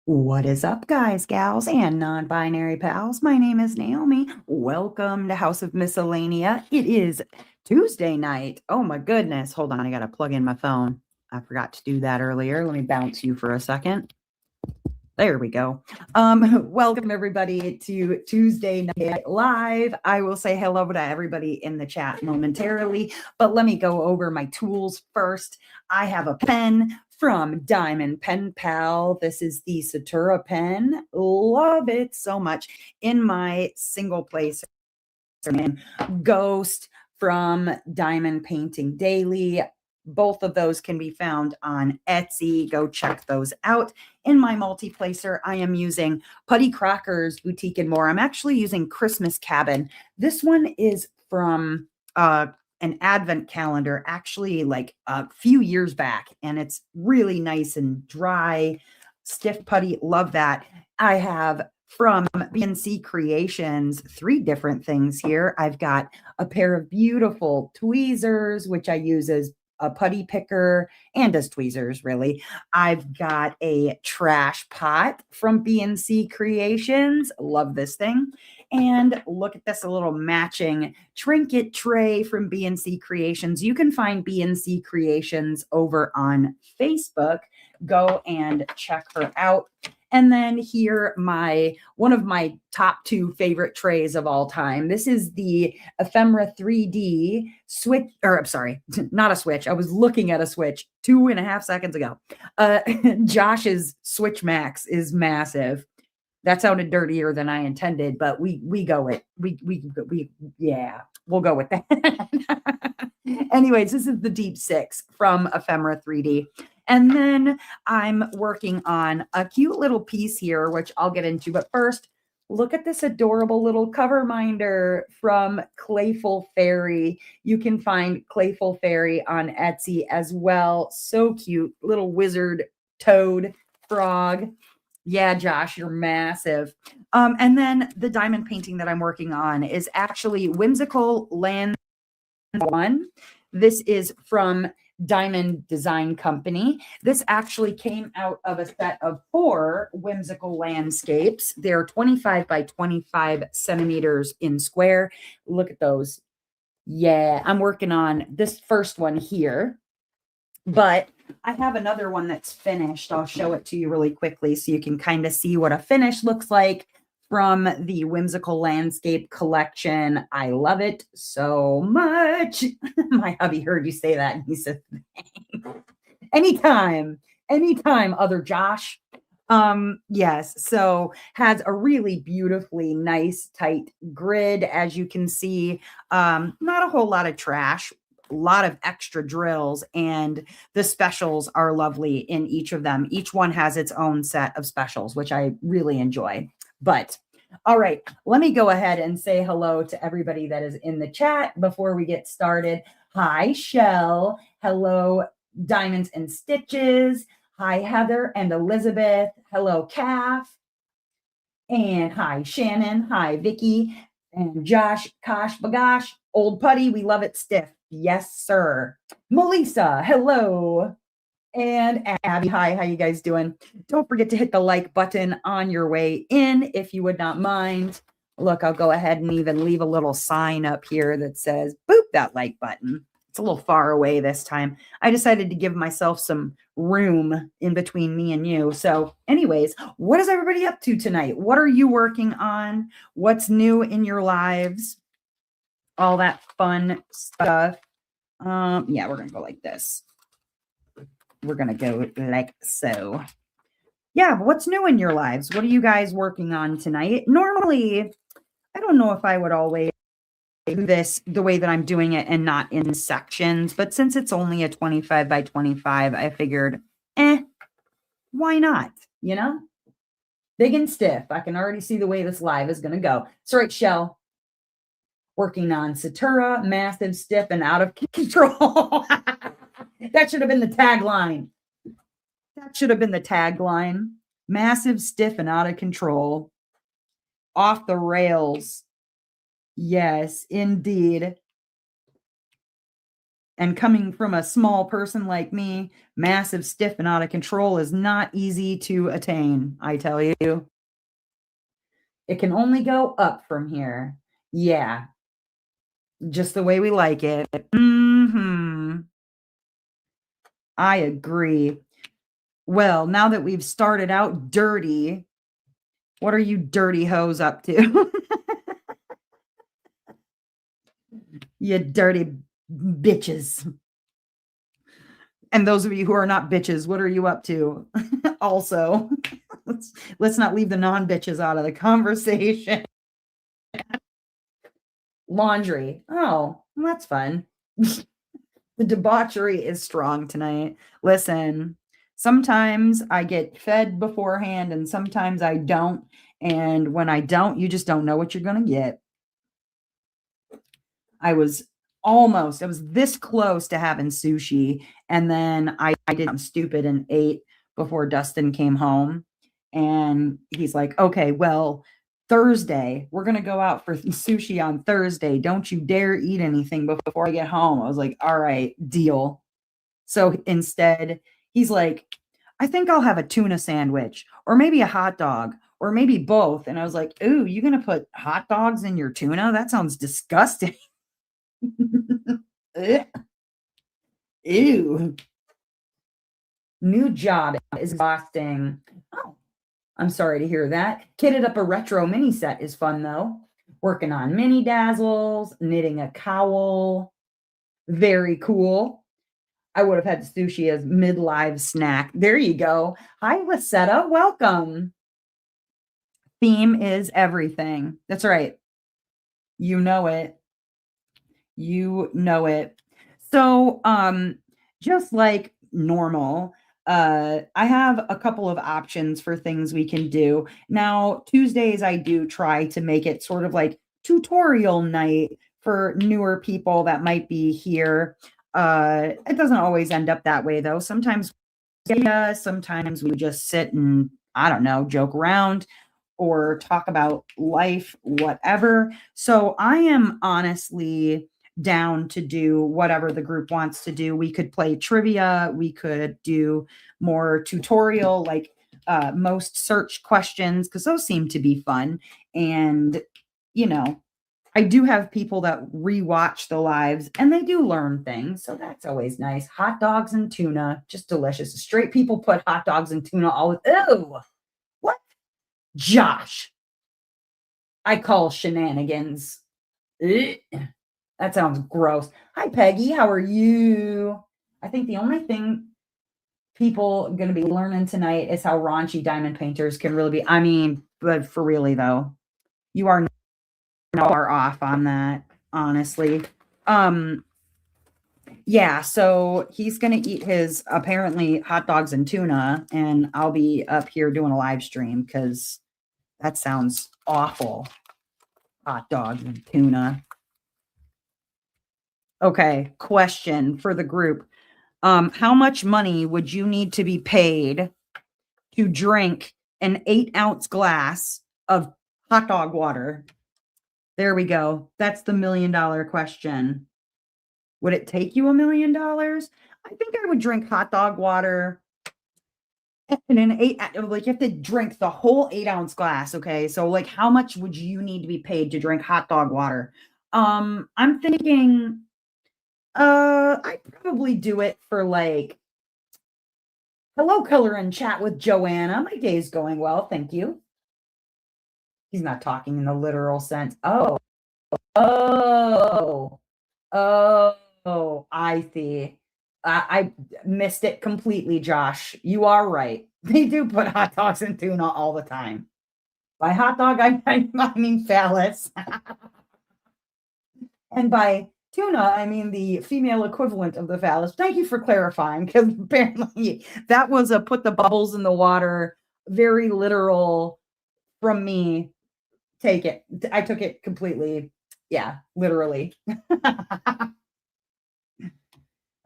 What is up, guys, gals, and non-binary pals? My name is Naomi. Welcome to House of Miscellanea. It is Tuesday night. Oh my goodness. Hold on, I gotta plug in my phone. I forgot to do that earlier. Let me bounce you for a second. There we go. Welcome everybody to Tuesday Night Live. I will say hello to everybody in the chat momentarily, but let me go over my tools first. I have a pen from Diamond Pen Pal. This is the Satura pen. Love it so much. In my single place, Ghost from Diamond Painting Daily. Both of those can be found on Etsy. Go check those out. In my multi-placer, I am using Putty Crocker's Boutique and More. I'm actually using Christmas Cabin. This one is from an advent calendar, actually like a few years back, and it's really nice and dry, stiff putty. Love that. I have from BNC Creations, 3 different things here. I've got a pair of beautiful tweezers, which I use as a putty picker and as tweezers, really. I've got a trash pot from BNC Creations. Love this thing. And look at this, a little matching trinket tray from BNC Creations. You can find BNC Creations over on Facebook. Go and check her out. And then here, one of my top 2 favorite trays of all time. This is the Ephemera 3D switch, or I'm sorry, not a switch. I was looking at a switch 2.5 seconds ago. Josh's Switch Max is massive. That sounded dirtier than I intended, but we go with yeah, we'll go with that. Anyways, this is the Deep Six from Ephemera 3D. And then I'm working on a cute little piece here, which I'll get into. But first, look at this adorable little cover minder from Clayful Fairy. You can find Clayful Fairy on Etsy as well. So cute, little wizard toad frog. Yeah, Josh, you're massive. And then the diamond painting that I'm working on is actually Whimsical Land 1. This is from Diamond Design Company. This actually came out of a set of 4 whimsical landscapes. They're 25 by 25 centimeters in square. Look at those. Yeah, I'm working on this first one here, but I have another one that's finished. I'll show it to you really quickly so you can kind of see what a finish looks like from the Whimsical Landscape collection. I love it so much. My hubby heard you say that and he said, anytime, other Josh. Yes, so has a really beautifully nice tight grid, as you can see. Not a whole lot of trash, a lot of extra drills, and the specials are lovely in each of them. Each one has its own set of specials, which I really enjoy. But all right, let me go ahead and say hello to everybody that is in the chat before we get started. Hi, Shell. Hello, Diamonds and Stitches. Hi, Heather and Elizabeth. Hello, Calf. And hi, Shannon. Hi, Vicky. And Josh, Kosh, Bagosh. Old Putty, we love it stiff. Yes, sir. Melissa, hello. And Abby, hi, how you guys doing? Don't forget to hit the like button on your way in if you would not mind. Look, I'll go ahead and even leave a little sign up here that says, boop, that like button. It's a little far away this time. I decided to give myself some room in between me and you. So anyways, what is everybody up to tonight? What are you working on? What's new in your lives? All that fun stuff. Yeah, we're going to go like this. We're going to go like so. Yeah, what's new in your lives? What are you guys working on tonight? Normally, I don't know if I would always do this the way that I'm doing it and not in sections, but since it's only a 25 by 25, I figured, why not? You know, big and stiff. I can already see the way this live is going to go. So, right, Shell, working on Satura, massive, stiff, and out of control. That should have been the tagline. That should have been the tagline. Massive, stiff, and out of control. Off the rails. Yes, indeed. And coming from a small person like me, massive, stiff, and out of control is not easy to attain, I tell you. It can only go up from here. Yeah, just the way we like it. I agree. Well, now that we've started out dirty, what are you dirty hoes up to? You dirty bitches. And those of you who are not bitches, what are you up to? Also, let's not leave the non-bitches out of the conversation. Laundry. Oh, well, that's fun. The debauchery is strong tonight. Listen, sometimes I get fed beforehand and sometimes I don't. And when I don't, you just don't know what you're going to get. I was this close to having sushi. And then I did something stupid and ate before Dustin came home. And he's like, okay, well, Thursday, we're going to go out for sushi on Thursday. Don't you dare eat anything before I get home. I was like, all right, deal. So instead, he's like, I think I'll have a tuna sandwich or maybe a hot dog or maybe both. And I was like, ooh, you going to put hot dogs in your tuna? That sounds disgusting. Ew. New job is exhausting. Oh, I'm sorry to hear that. Kitted up a retro mini set is fun though. Working on mini dazzles, knitting a cowl. Very cool. I would have had sushi as mid-live snack. There you go. Hi, Lisetta. Welcome. Theme is everything. That's right. You know it. You know it. So, just like normal, I have a couple of options for things we can do. Now, Tuesdays, I do try to make it sort of like tutorial night for newer people that might be here. It doesn't always end up that way, though. Sometimes we just sit and, I don't know, joke around or talk about life, whatever. So I am honestly down to do whatever the group wants to do. We could play trivia, we could do more tutorial, like most search questions, because those seem to be fun. And, you know, I do have people that rewatch the lives and they do learn things. So that's always nice. Hot dogs and tuna, just delicious. Straight people put hot dogs and tuna all with, ew, what? Josh, I call shenanigans. Ugh. That sounds gross. Hi, Peggy. How are you? I think the only thing people going to be learning tonight is how raunchy diamond painters can really be. I mean, but for really though, you are far off on that, honestly. Yeah, so he's going to eat his apparently hot dogs and tuna, and I'll be up here doing a live stream because that sounds awful. Hot dogs and tuna. Okay, question for the group. How much money would you need to be paid to drink an 8-ounce glass of hot dog water? There we go. That's the $1 million question. Would it take you $1 million? I think I would drink hot dog water in an like you have to drink the whole 8-ounce glass. Okay. So like how much would you need to be paid to drink hot dog water? I'm thinking I'd probably do it for like, hello, color and chat with Joanna. My day's going well, thank you. He's not talking in the literal sense. Oh, I see. I missed it completely, Josh. You are right. They do put hot dogs and tuna all the time. By hot dog, I mean phallus. And by tuna, I mean the female equivalent of the phallus. Thank you for clarifying, because apparently that was a put the bubbles in the water, very literal from me. Take it. I took it completely. Yeah, literally.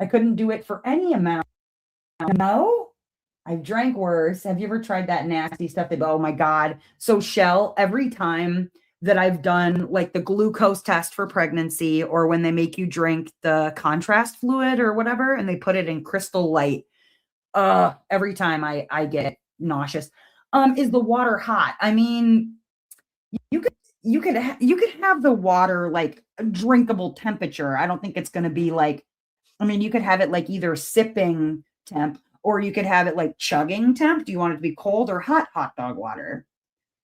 I couldn't do it for any amount. No, I've drank worse. Have you ever tried that nasty stuff? Oh my God. So Shell, every time that I've done, like the glucose test for pregnancy, or when they make you drink the contrast fluid or whatever, and they put it in Crystal Light. Every time I get nauseous. Is the water hot? I mean, you could you could have the water like a drinkable temperature. I don't think it's going to be like, I mean, you could have it like either sipping temp, or you could have it like chugging temp. Do you want it to be cold or hot dog water?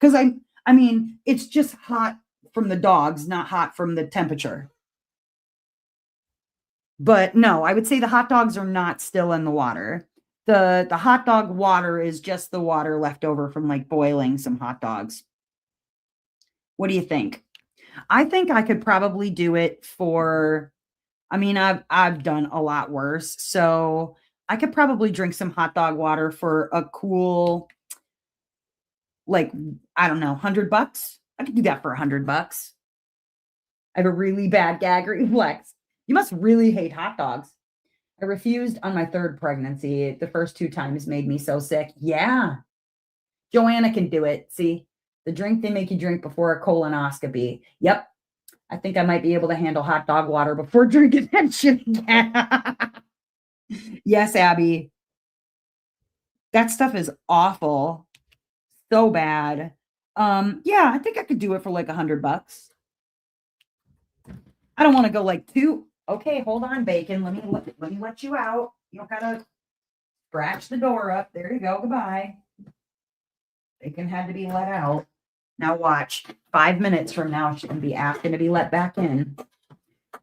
Because I mean, it's just hot from the dogs, not hot from the temperature. But no, I would say the hot dogs are not still in the water. The hot dog water is just the water left over from like boiling some hot dogs. What do you think? I think I could probably do it for, I mean, I've done a lot worse. So I could probably drink some hot dog water for a cool, like, I don't know, $100. I could do that for $100. I have a really bad gag reflex. You must really hate hot dogs. I refused on my third pregnancy. The first two times made me so sick. Yeah. Joanna can do it. See, the drink they make you drink before a colonoscopy. Yep. I think I might be able to handle hot dog water before drinking that shit again. Yes, Abby. That stuff is awful. So bad. Yeah, I think I could do it for like $100. I don't want to go like two. Okay, hold on, bacon. Let me let you out. You don't gotta scratch the door up. There you go. Goodbye. Bacon had to be let out. Now watch. 5 minutes from now, she's gonna be asking to be let back in.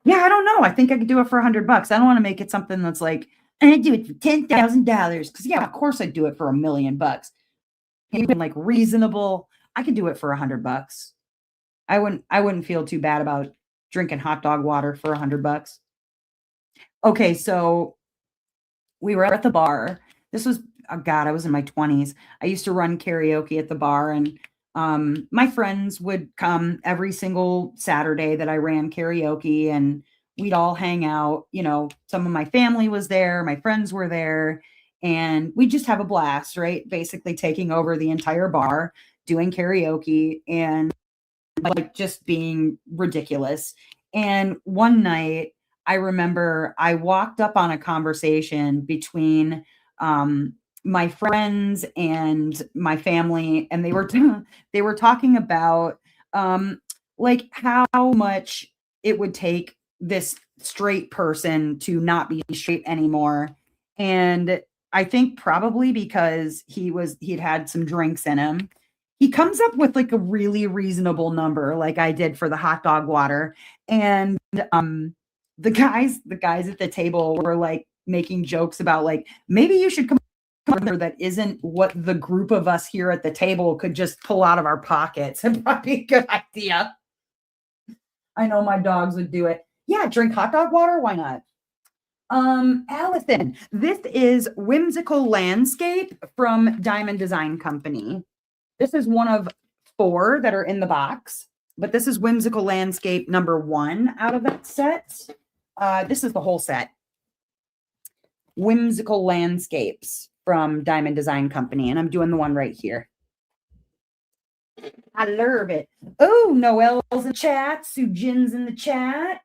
Yeah, I don't know. I think I could do it for $100. I don't want to make it something that's like, I do it for $10,000. Because yeah, of course I'd do it for $1,000,000. Even like reasonable. I could do it for $100. I wouldn't feel too bad about drinking hot dog water for $100. Okay, so we were at the bar. This was, oh God, I was in my 20s. I used to run karaoke at the bar, and my friends would come every single Saturday that I ran karaoke, and we'd all hang out. You know, some of my family was there, my friends were there, and we just have a blast, right? Basically taking over the entire bar, doing karaoke, and like just being ridiculous. And one night, I remember I walked up on a conversation between um, my friends and my family, and they were they were talking about um, like how much it would take this straight person to not be straight anymore. And I think probably because he'd had some drinks in him, he comes up with like a really reasonable number, like I did for the hot dog water. And the guys at the table were like making jokes about like, maybe you should come up that isn't what the group of us here at the table could just pull out of our pockets. It'd probably be a good idea. I know my dogs would do it. Yeah, drink hot dog water. Why not? Allison, this is Whimsical Landscape from Diamond Design Company. This is one of four that are in the box, but this is Whimsical Landscape number one out of that set. This is the whole set. Whimsical Landscapes from Diamond Design Company, and I'm doing the one right here. I love it. Oh, Noelle's in chat. Sujin's in the chat.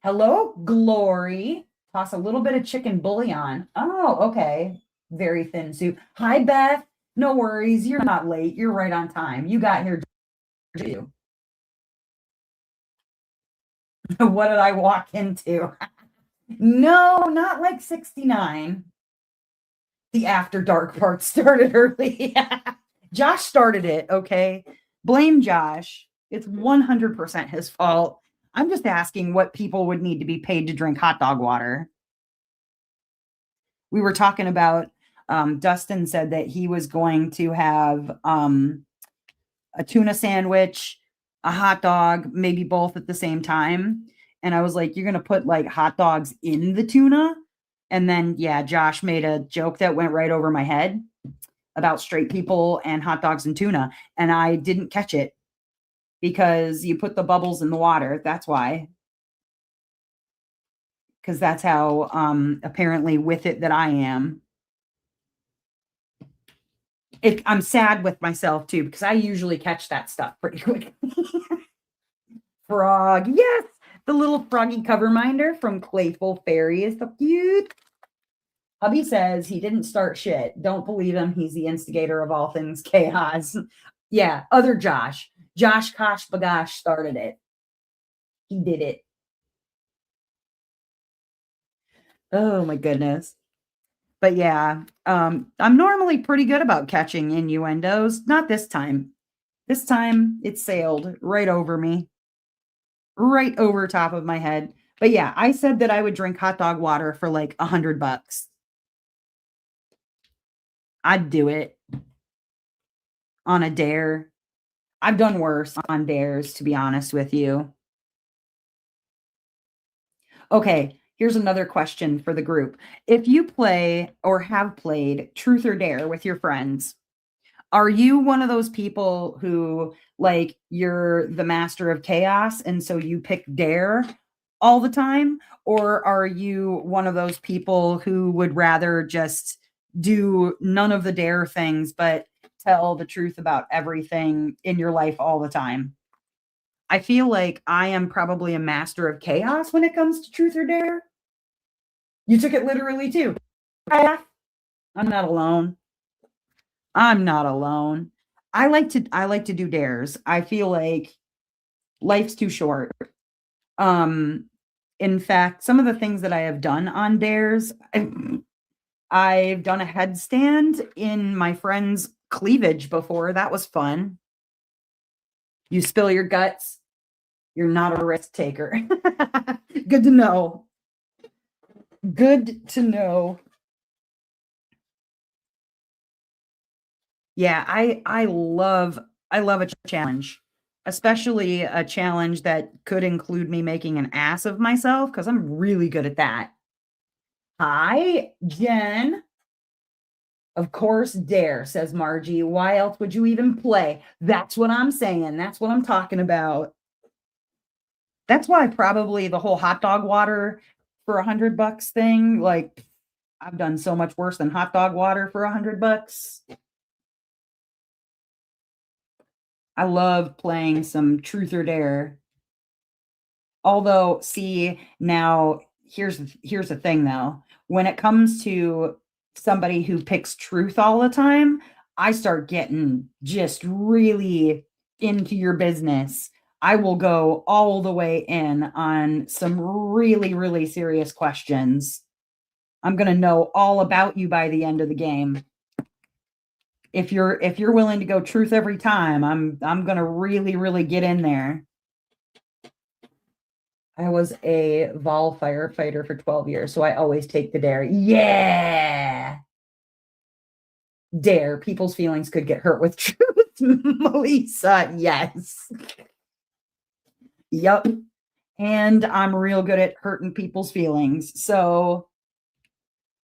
Hello, Glory. Toss a little bit of chicken bouillon. Oh, okay. Very thin soup. Hi, Beth. No worries. You're not late. You're right on time. You got here too. What did I walk into? No, not like 69. The after dark part started early. Josh started it, okay? Blame Josh. It's 100% his fault. I'm just asking what people would need to be paid to drink hot dog water. We were talking about, Dustin said that he was going to have a tuna sandwich, a hot dog, maybe both at the same time. And I was like, you're going to put like hot dogs in the tuna? And then, yeah, Josh made a joke that went right over my head about straight people and hot dogs and tuna. And I didn't catch it because you put the bubbles in the water. That's why. Because that's how apparently with it that I am. I'm sad with myself too because I usually catch that stuff pretty quick. Frog, yes, the little froggy cover minder from Playful Fairy is so cute. Hubby says he didn't start shit. Don't believe him. He's the instigator of all things chaos. Yeah, other Josh. Josh Kosh Bagosh started it. He did it. Oh my goodness. But yeah, I'm normally pretty good about catching innuendos. Not this time. This time it sailed right over me, right over top of my head. But yeah, I said that I would drink hot dog water for like $100. I'd do it on a dare. I've done worse on dares, to be honest with you. Okay, here's another question for the group. If you play or have played Truth or Dare with your friends, are you one of those people who, like, you're the master of chaos and so you pick Dare all the time? Or are you one of those people who would rather just do none of the Dare things, but tell the truth about everything in your life all the time? I feel like I am probably a master of chaos when it comes to Truth or Dare. You took it literally too. I'm not alone. I'm not alone. I like to do dares. I feel like life's too short. Um in fact, some of the things that I have done on dares, I've done a headstand in my friend's cleavage before. That was fun. You spill your guts, you're not a risk taker. Good to know. Good to know. Yeah, I love a challenge, especially a challenge that could include me making an ass of myself because I'm really good at that. Hi, Jen. Of course, dare, says Margie. Why else would you even play? That's what I'm saying. That's what I'm talking about. That's why probably the whole hot dog water for $100 thing, like I've done so much worse than hot dog water for $100. I love playing some truth or dare. Although, see, now here's the thing though. When it comes to somebody who picks truth all the time, I start getting just really into your business. I will go all the way in on some really, really serious questions. I'm going to know all about you by the end of the game. If you're willing to go truth every time, I'm going to really, really get in there. I was a vol firefighter for 12 years, so I always take the dare. Yeah. Dare. People's feelings could get hurt with truth. Melissa, yes. Yup. And I'm real good at hurting people's feelings. So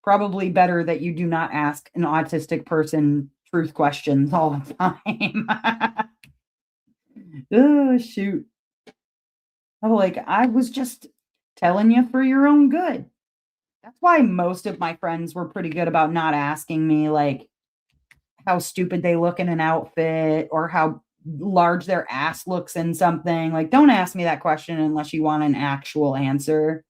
probably better that you do not ask an autistic person truth questions all the time. Oh, shoot. I'm like, I was just telling you for your own good. That's why most of my friends were pretty good about not asking me, like, how stupid they look in an outfit or how large their ass looks in something. Like, don't ask me that question unless you want an actual answer.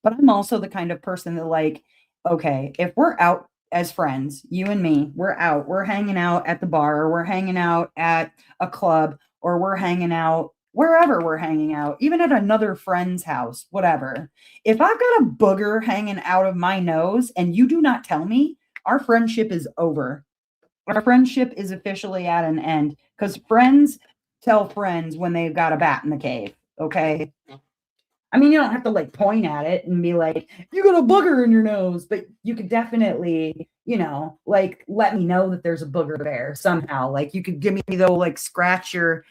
But I'm also the kind of person that, like, okay, if we're out as friends, you and me, we're out, we're hanging out at the bar, or we're hanging out at a club, or we're hanging out wherever we're hanging out, even at another friend's house, whatever. If I've got a booger hanging out of my nose and you do not tell me, our friendship is over. Our friendship is officially at an end because friends tell friends when they've got a bat in the cave. Okay. I mean, you don't have to like point at it and be like, you got a booger in your nose, but you could definitely, like let me know that there's a booger there somehow. Like you could give me the like scratch your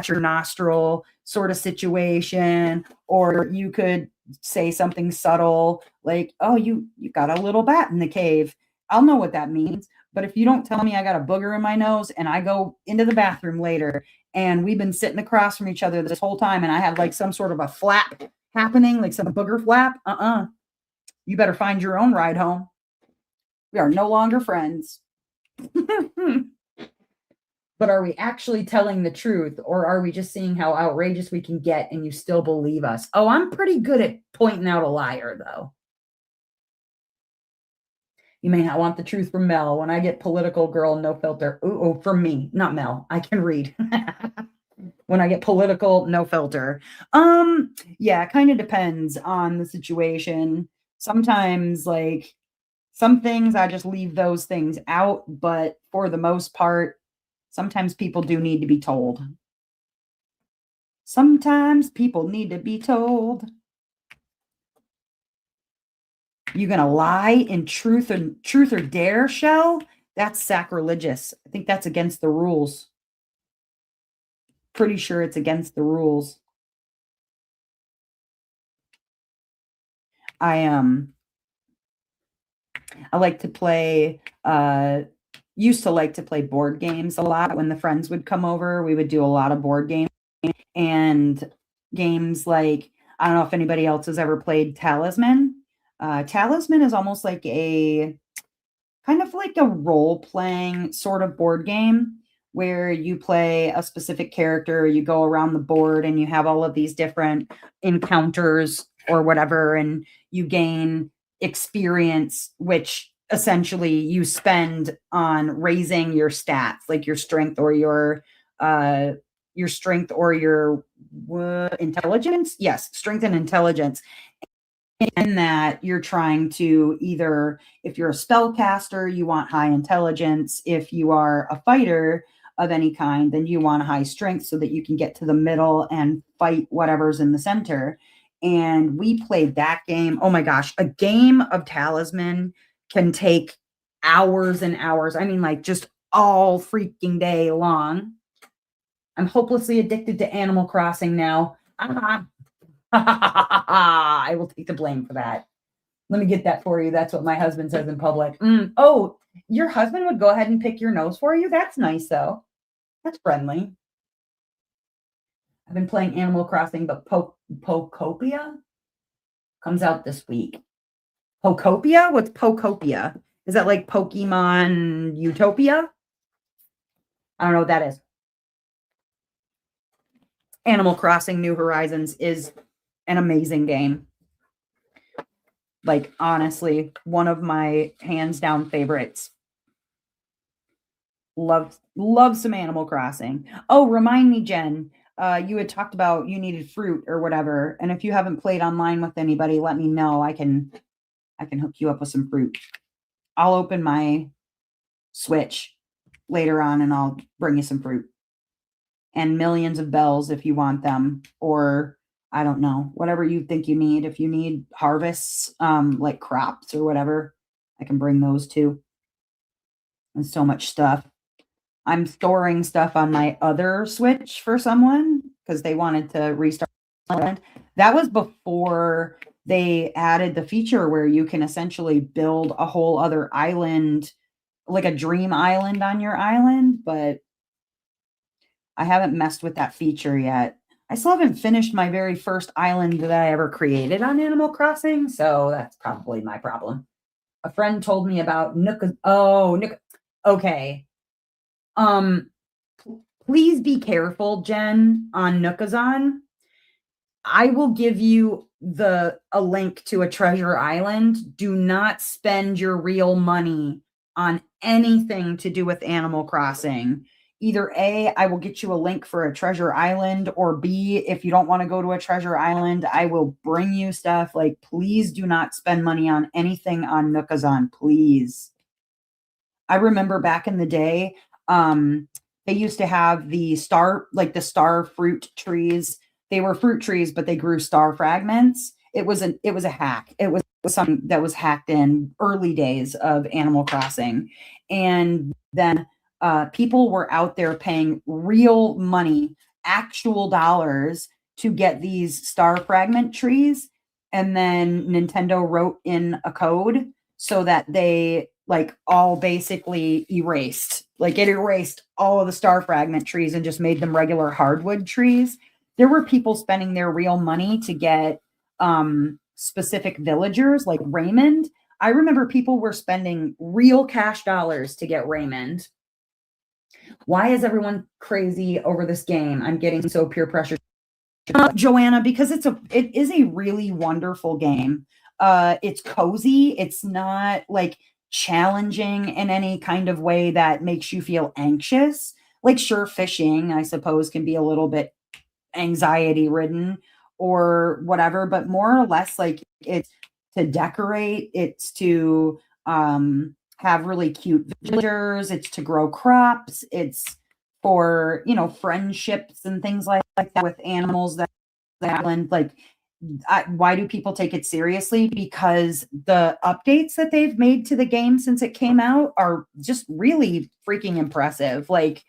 nostril sort of situation, or you could say something subtle like, oh, you got a little bat in the cave. I'll know what that means. But if you don't tell me I got a booger in my nose and I go into the bathroom later and we've been sitting across from each other this whole time and I have like some sort of a flap happening, like some booger flap, you better find your own ride home. We are no longer friends. But are we actually telling the truth, or are we just seeing how outrageous we can get and you still believe us? Oh, I'm pretty good at pointing out a liar, though. You may not want the truth from Mel. When I get political, girl, no filter. Ooh, from me, not Mel. I can read. When I get political, no filter. Yeah, it kind of depends on the situation. Sometimes, like, some things I just leave those things out, but for the most part, sometimes people do need to be told. Sometimes people need to be told. You gonna lie in truth or dare, Shell? That's sacrilegious. I think that's against the rules. Pretty sure it's against the rules. I I like to play used to like to play board games a lot. When the friends would come over, we would do a lot of board games and games like, I don't know if anybody else has ever played Talisman. Talisman is almost like a kind of like a role playing sort of board game where you play a specific character, you go around the board and you have all of these different encounters or whatever, and you gain experience, which essentially you spend on raising your stats, like your strength or your intelligence. Yes, strength and intelligence, in that you're trying to either, if you're a spellcaster, you want high intelligence. If you are a fighter of any kind, then you want high strength so that you can get to the middle and fight whatever's in the center. And we played that game. Oh my gosh, a game of Talisman can take hours and hours. I mean, like, just all freaking day long. I'm hopelessly addicted to Animal Crossing now. I will take the blame for that. Let me get that for you. That's what my husband says in public. Oh, your husband would go ahead and pick your nose for you? That's nice, though. That's friendly. I've been playing Animal Crossing, but Pokopia comes out this week. Pokopia? What's Pokopia? Is that like Pokemon Utopia? I don't know what that is. Animal Crossing New Horizons is an amazing game. Like, honestly, one of my hands down favorites. Love some Animal Crossing. Oh, remind me, Jen. You had talked about you needed fruit or whatever, and if you haven't played online with anybody, let me know. I can hook you up with some fruit. I'll open my Switch later on, and I'll bring you some fruit and millions of bells if you want them, or I don't know, whatever you think you need. If you need harvests, like crops or whatever, I can bring those too. And so much stuff. I'm storing stuff on my other Switch for someone because they wanted to restart. That was before they added the feature where you can essentially build a whole other island, like a dream island on your island, but I haven't messed with that feature yet. I still haven't finished my very first island that I ever created on Animal Crossing, so that's probably my problem. A friend told me about Nook. Oh, Nook. Okay. Um, please be careful, Jen, on Nookazon. I will give you a link to a treasure island. Do not spend your real money on anything to do with Animal Crossing. Either A, I will get you a link for a treasure island, or B, if you don't want to go to a treasure island, I will bring you stuff. Like, please do not spend money on anything on Nookazon, please. I remember back in the day, they used to have the star fruit trees. They were fruit trees, but they grew star fragments. It was a hack. It was something that was hacked in early days of Animal Crossing. And then people were out there paying real money, actual dollars, to get these star fragment trees. And then Nintendo wrote in a code so that they like all basically erased, like it erased all of the star fragment trees and just made them regular hardwood trees. There were people spending their real money to get specific villagers like Raymond. I remember people were spending real cash dollars to get Raymond. Why is everyone crazy over this game? I'm getting so peer pressure. Joanna, because it is a really wonderful game. It's cozy. It's not like challenging in any kind of way that makes you feel anxious. Like sure, fishing, I suppose, can be a little bit anxiety ridden or whatever, but more or less like it's to decorate, it's to have really cute villagers, it's to grow crops, it's for, friendships and things like that with animals that island. Like, why do people take it seriously? Because the updates that they've made to the game since it came out are just really freaking impressive. Like,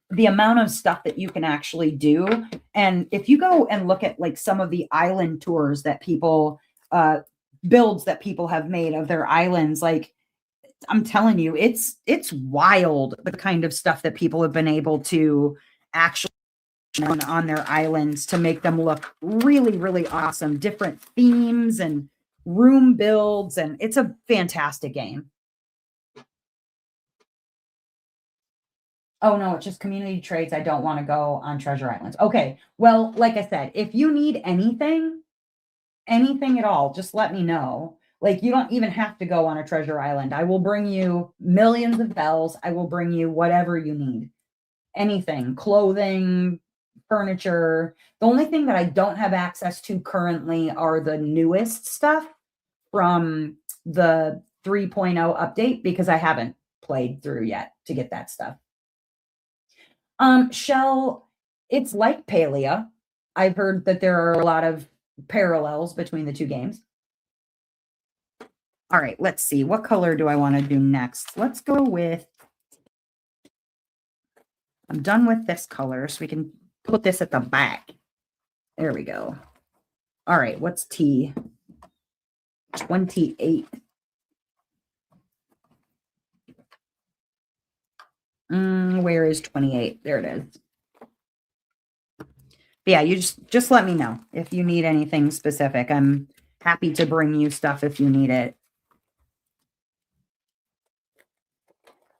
the amount of stuff that you can actually do. And if you go and look at like some of the island tours that people, builds that people have made of their islands, like I'm telling you, it's wild the kind of stuff that people have been able to actually on their islands to make them look really, really awesome. Different themes and room builds, and it's a fantastic game. Oh no, it's just community trades. I don't want to go on treasure islands. Okay. Well, like I said, if you need anything at all, just let me know. Like you don't even have to go on a treasure island. I will bring you millions of bells. I will bring you whatever you need. Anything, clothing, furniture. The only thing that I don't have access to currently are the newest stuff from the 3.0 update because I haven't played through yet to get that stuff. Shell, it's like Palia. I've heard that there are a lot of parallels between the two games. All right, let's see. What color do I want to do next? Let's go with, I'm done with this color, so we can put this at the back. There we go. All right, what's T? 28. Where is 28? There it is. But yeah, you just let me know if you need anything specific. I'm happy to bring you stuff if you need it.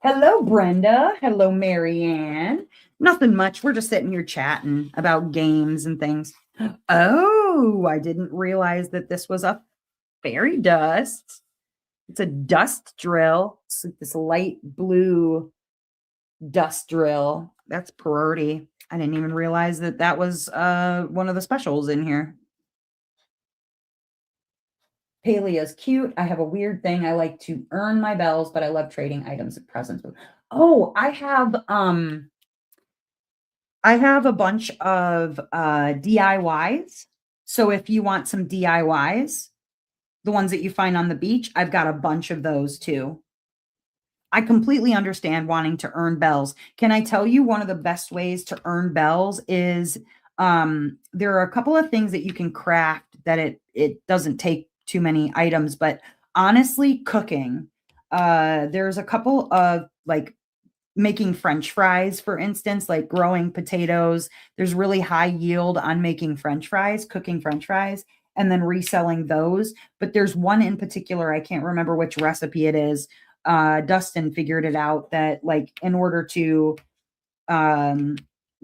Hello, Brenda. Hello, Marianne. Nothing much. We're just sitting here chatting about games and things. Oh, I didn't realize that this was a fairy dust. It's a dust drill. It's like this light blue dust drill. That's pretty. I didn't even realize that that was one of the specials in here. Palea's cute. I have a weird thing. I like to earn my bells, but I love trading items and presents. Oh, I have a bunch of DIYs. So if you want some DIYs, the ones that you find on the beach, I've got a bunch of those too. I completely understand wanting to earn bells. Can I tell you one of the best ways to earn bells is there are a couple of things that you can craft that it doesn't take too many items, but honestly, cooking. There's a couple of like making French fries, for instance, like growing potatoes. There's really high yield on making French fries, cooking French fries, and then reselling those. But there's one in particular, I can't remember which recipe it is. Dustin figured it out that like in order to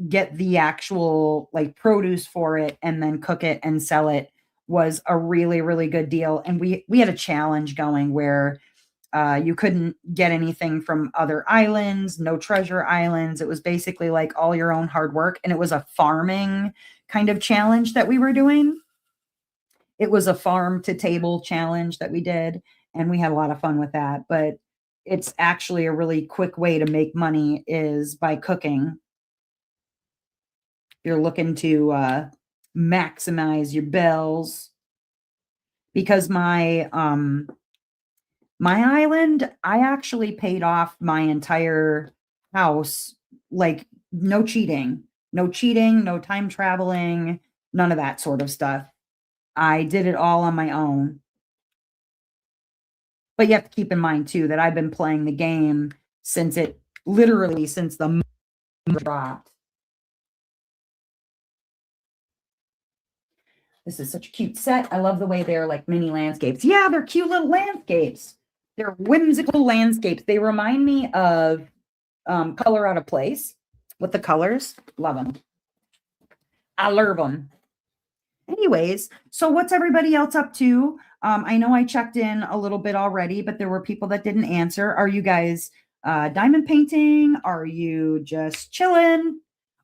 get the actual like produce for it and then cook it and sell it was a really, really good deal. And we had a challenge going where you couldn't get anything from other islands, no treasure islands. It was basically like all your own hard work. And it was a farming kind of challenge that we were doing. It was a farm to table challenge that we did. And we had a lot of fun with that. But it's actually a really quick way to make money is by cooking. You're looking to maximize your bells. Because my island, I actually paid off my entire house, like no cheating, no time traveling, none of that sort of stuff. I did it all on my own. But you have to keep in mind too that I've been playing the game since the dropped. This is such a cute set. I love the way they're like mini landscapes. Yeah, they're cute little landscapes. They're whimsical landscapes. They remind me of Color Out of Place with the colors. Love them. I love them. Anyways, so what's everybody else up to? I know I checked in a little bit already, but there were people that didn't answer. Are you guys diamond painting? Are you just chilling?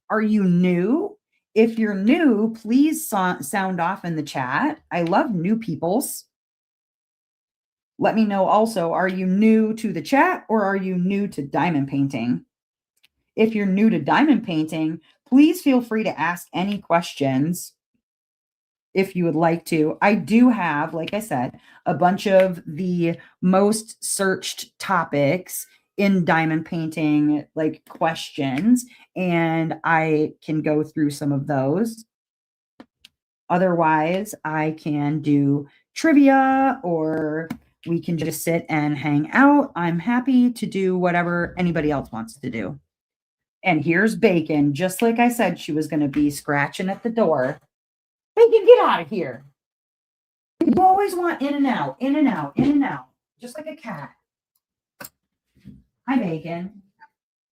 Are you new? If you're new, please sound off in the chat. I love new peoples. Let me know also, are you new to the chat or are you new to diamond painting? If you're new to diamond painting, please feel free to ask any questions if you would like to. I do have, like I said, a bunch of the most searched topics in diamond painting, like questions, and I can go through some of those. Otherwise, I can do trivia or we can just sit and hang out. I'm happy to do whatever anybody else wants to do. And here's Bacon, just like I said she was going to be, scratching at the door. Bacon, get out of here. You always want in and out, in and out, in and out, just like a cat. Hi, Bacon.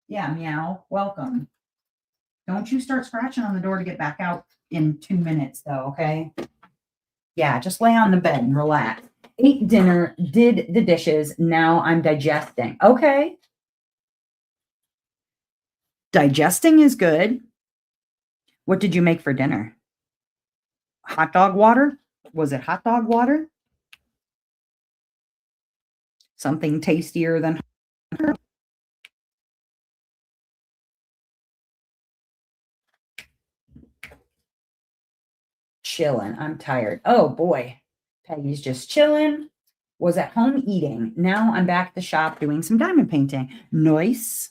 Yeah, meow. Welcome. Don't you start scratching on the door to get back out in 2 minutes, though, okay? Yeah, just lay on the bed and relax. Ate dinner, did the dishes. Now I'm digesting. Okay. Digesting is good. What did you make for dinner? Hot dog water? Was it hot dog water? Something tastier than chilling. I'm tired. Oh boy. Peggy's just chilling. Was at home eating. Now I'm back at the shop doing some diamond painting. Nice.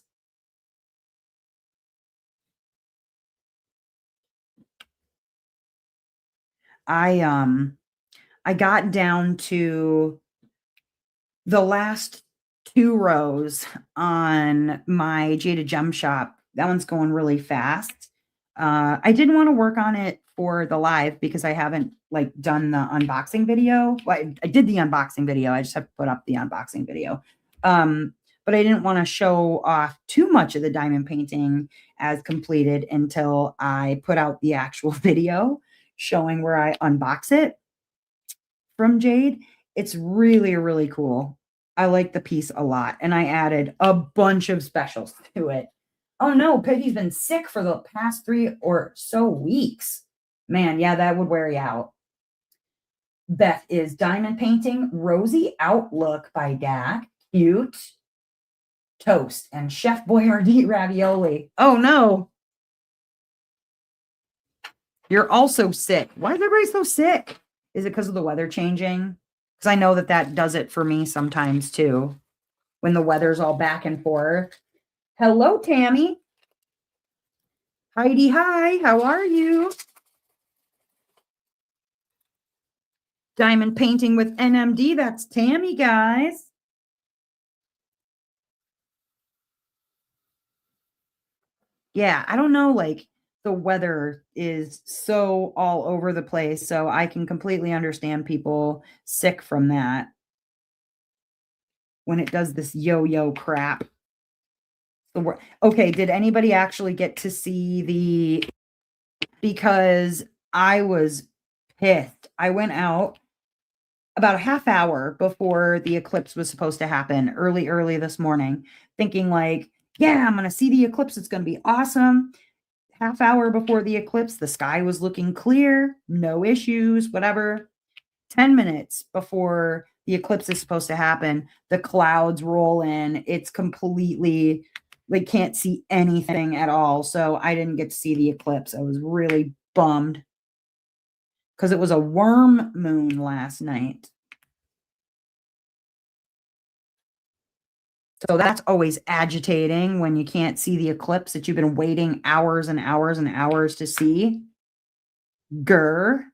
I got down to the last 2 rows on my Jaded Gem Shop. That one's going really fast. I didn't want to work on it for the live because I haven't like done the unboxing video. Well, I did the unboxing video. I just have to put up the unboxing video. But I didn't want to show off too much of the diamond painting as completed until I put out the actual video showing where I unbox it from Jade. It's really, really cool. I like the piece a lot. And I added a bunch of specials to it. Oh no, Peggy's been sick for the past 3 or so weeks. Man, yeah, that would wear you out. Beth is diamond painting Rosy Outlook by Dak. Cute. Toast and Chef Boyardee ravioli. Oh no. You're also sick. Why is everybody so sick? Is it because of the weather changing? Because I know that does it for me sometimes too. When the weather's all back and forth. Hello, Tammy. Heidi, hi. How are you? Diamond painting with NMD. That's Tammy, guys. Yeah, I don't know, like the weather is so all over the place, so I can completely understand people sick from that when it does this yo-yo crap. Okay, did anybody actually get to see the, because I was pissed. I went out about a half hour before the eclipse was supposed to happen, early this morning, thinking like, yeah, I'm going to see the eclipse. It's going to be awesome. Half hour before the eclipse, the sky was looking clear, no issues, whatever. 10 minutes before the eclipse is supposed to happen, the clouds roll in. It's completely, like, can't see anything at all. So I didn't get to see the eclipse. I was really bummed because it was a worm moon last night. So that's always agitating when you can't see the eclipse that you've been waiting hours and hours and hours to see. Grr.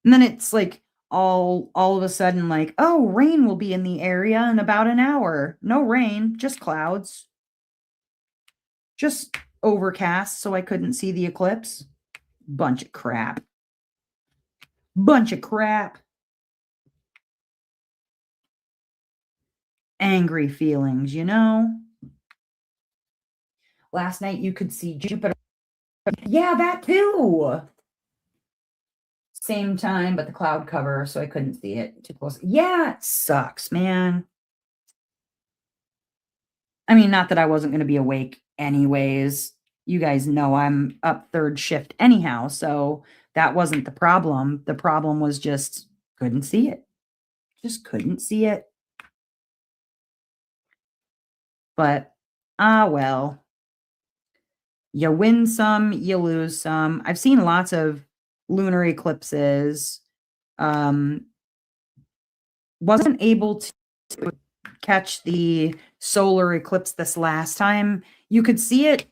And then it's like all of a sudden like, oh, rain will be in the area in about an hour. No rain, just clouds. Just overcast so I couldn't see the eclipse. Bunch of crap. Bunch of crap. Angry feelings, you know? Last night you could see Jupiter. Yeah, that too. Same time, but the cloud cover, so I couldn't see it too close. Yeah, it sucks, man. I mean, not that I wasn't going to be awake anyways. You guys know I'm up third shift anyhow, so that wasn't the problem. The problem was just couldn't see it. Just couldn't see it. But well. You win some, you lose some. I've seen lots of lunar eclipses. Um, wasn't able to catch the solar eclipse this last time. You could see it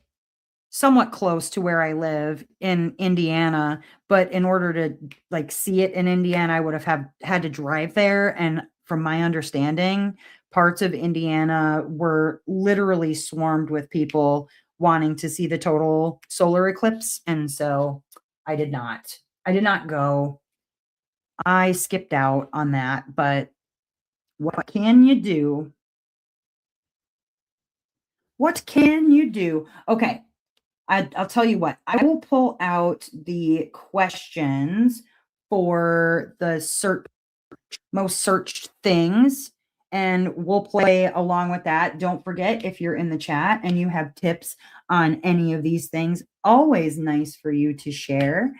somewhat close to where I live in Indiana, but in order to like see it in Indiana, I would have had to drive there. And from my understanding, parts of Indiana were literally swarmed with people wanting to see the total solar eclipse. And so I did not. I did not go. I skipped out on that, but what can you do? What can you do? Okay, I'll tell you what, I will pull out the questions for the most searched things, and we'll play along with that. Don't forget, if you're in the chat and you have tips on any of these things, always nice for you to share,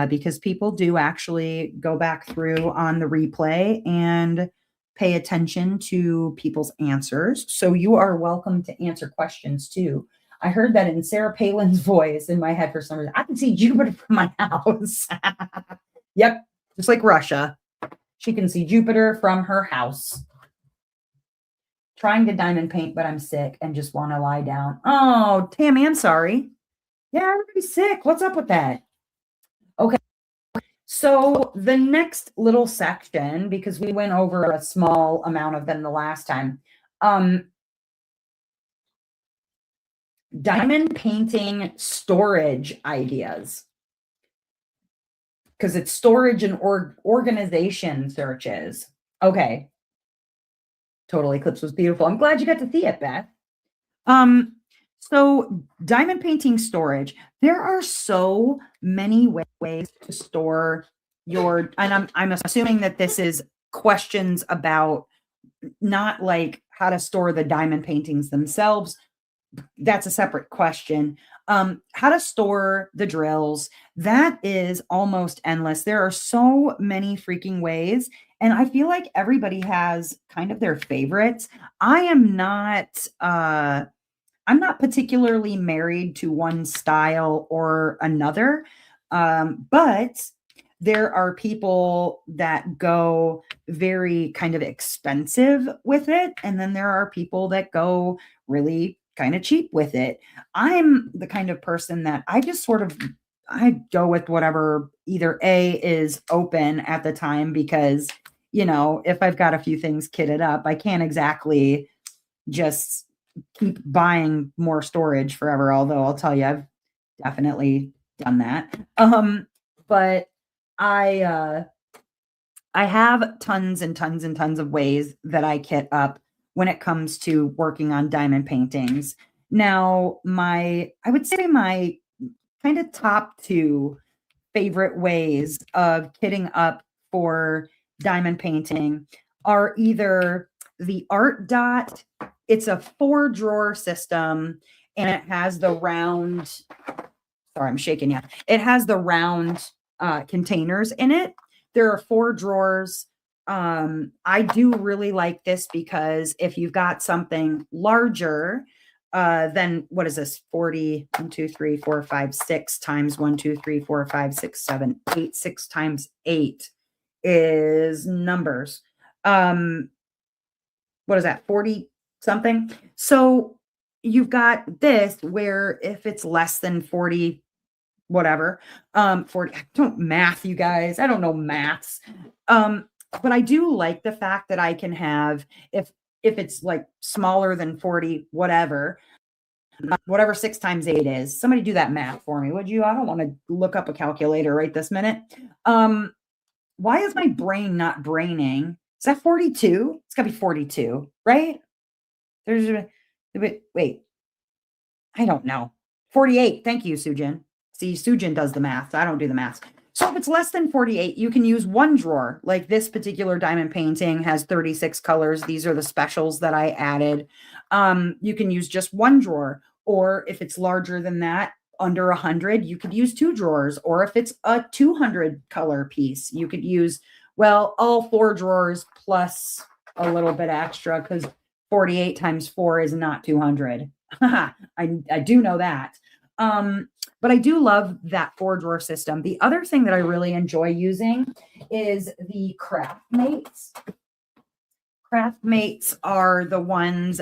because people do actually go back through on the replay and pay attention to people's answers. So you are welcome to answer questions too. I heard that in Sarah Palin's voice in my head for some reason. I can see Jupiter from my house. Yep, just like Russia. She can see Jupiter from her house. Trying to diamond paint, but I'm sick and just want to lie down. Oh, Tammy, I'm sorry. Yeah, everybody's sick. What's up with that? Okay. So the next little section, because we went over a small amount of them the last time, diamond painting storage ideas. Because it's storage and organization searches. Okay. Total eclipse was beautiful. I'm glad you got to see it, Beth. So diamond painting storage, there are so many ways to store your, and I'm assuming that this is questions about not like how to store the diamond paintings themselves. That's a separate question. How to store the drills, that is almost endless. There are so many freaking ways. And I feel like everybody has kind of their favorites. I'm not particularly married to one style or another. But there are people that go very kind of expensive with it. And then there are people that go really kind of cheap with it. I'm the kind of person that I just sort of I go with whatever either A is open at the time, because if I've got a few things kitted up, I can't exactly just keep buying more storage forever, although I'll tell you I've definitely done that. But I have tons and tons and tons of ways that I kit up when it comes to working on diamond paintings. Now, I would say my kind of top two favorite ways of kitting up for diamond painting are either the Art Dot. It's a 4-drawer system, and it has the round. Sorry, I'm shaking you. It has the round containers in it. There are 4 drawers. I do really like this because if you've got something larger, then what is this? 40, 1, 2, 3, 4, 5, 6 times 1, 2, 3, 4, 5, 6, 7, 8. 6 times 8 is numbers. What is that? 40 something. So you've got this where if it's less than 40, whatever, 40, I don't math, you guys. I don't know maths. But I do like the fact that I can have, if it's like smaller than 40, whatever 6 times 8 is. Somebody do that math for me, would you? I don't want to look up a calculator right this minute. why is my brain not braining? Is that 42? It's gotta be 42, right? There's wait, I don't know. 48. Thank you, Sujin. See, Sujin does the math. I don't do the math. So if it's less than 48, you can use one drawer. Like this particular diamond painting has 36 colors. These are the specials that I added. You can use just one drawer. Or if it's larger than that, under 100, you could use two drawers. Or if it's a 200 color piece, you could use, well, all four drawers plus a little bit extra because 48 times 4 is not 200. I do know that. But I do love that four drawer system. The other thing that I really enjoy using is the craft mates. Craft mates are the ones,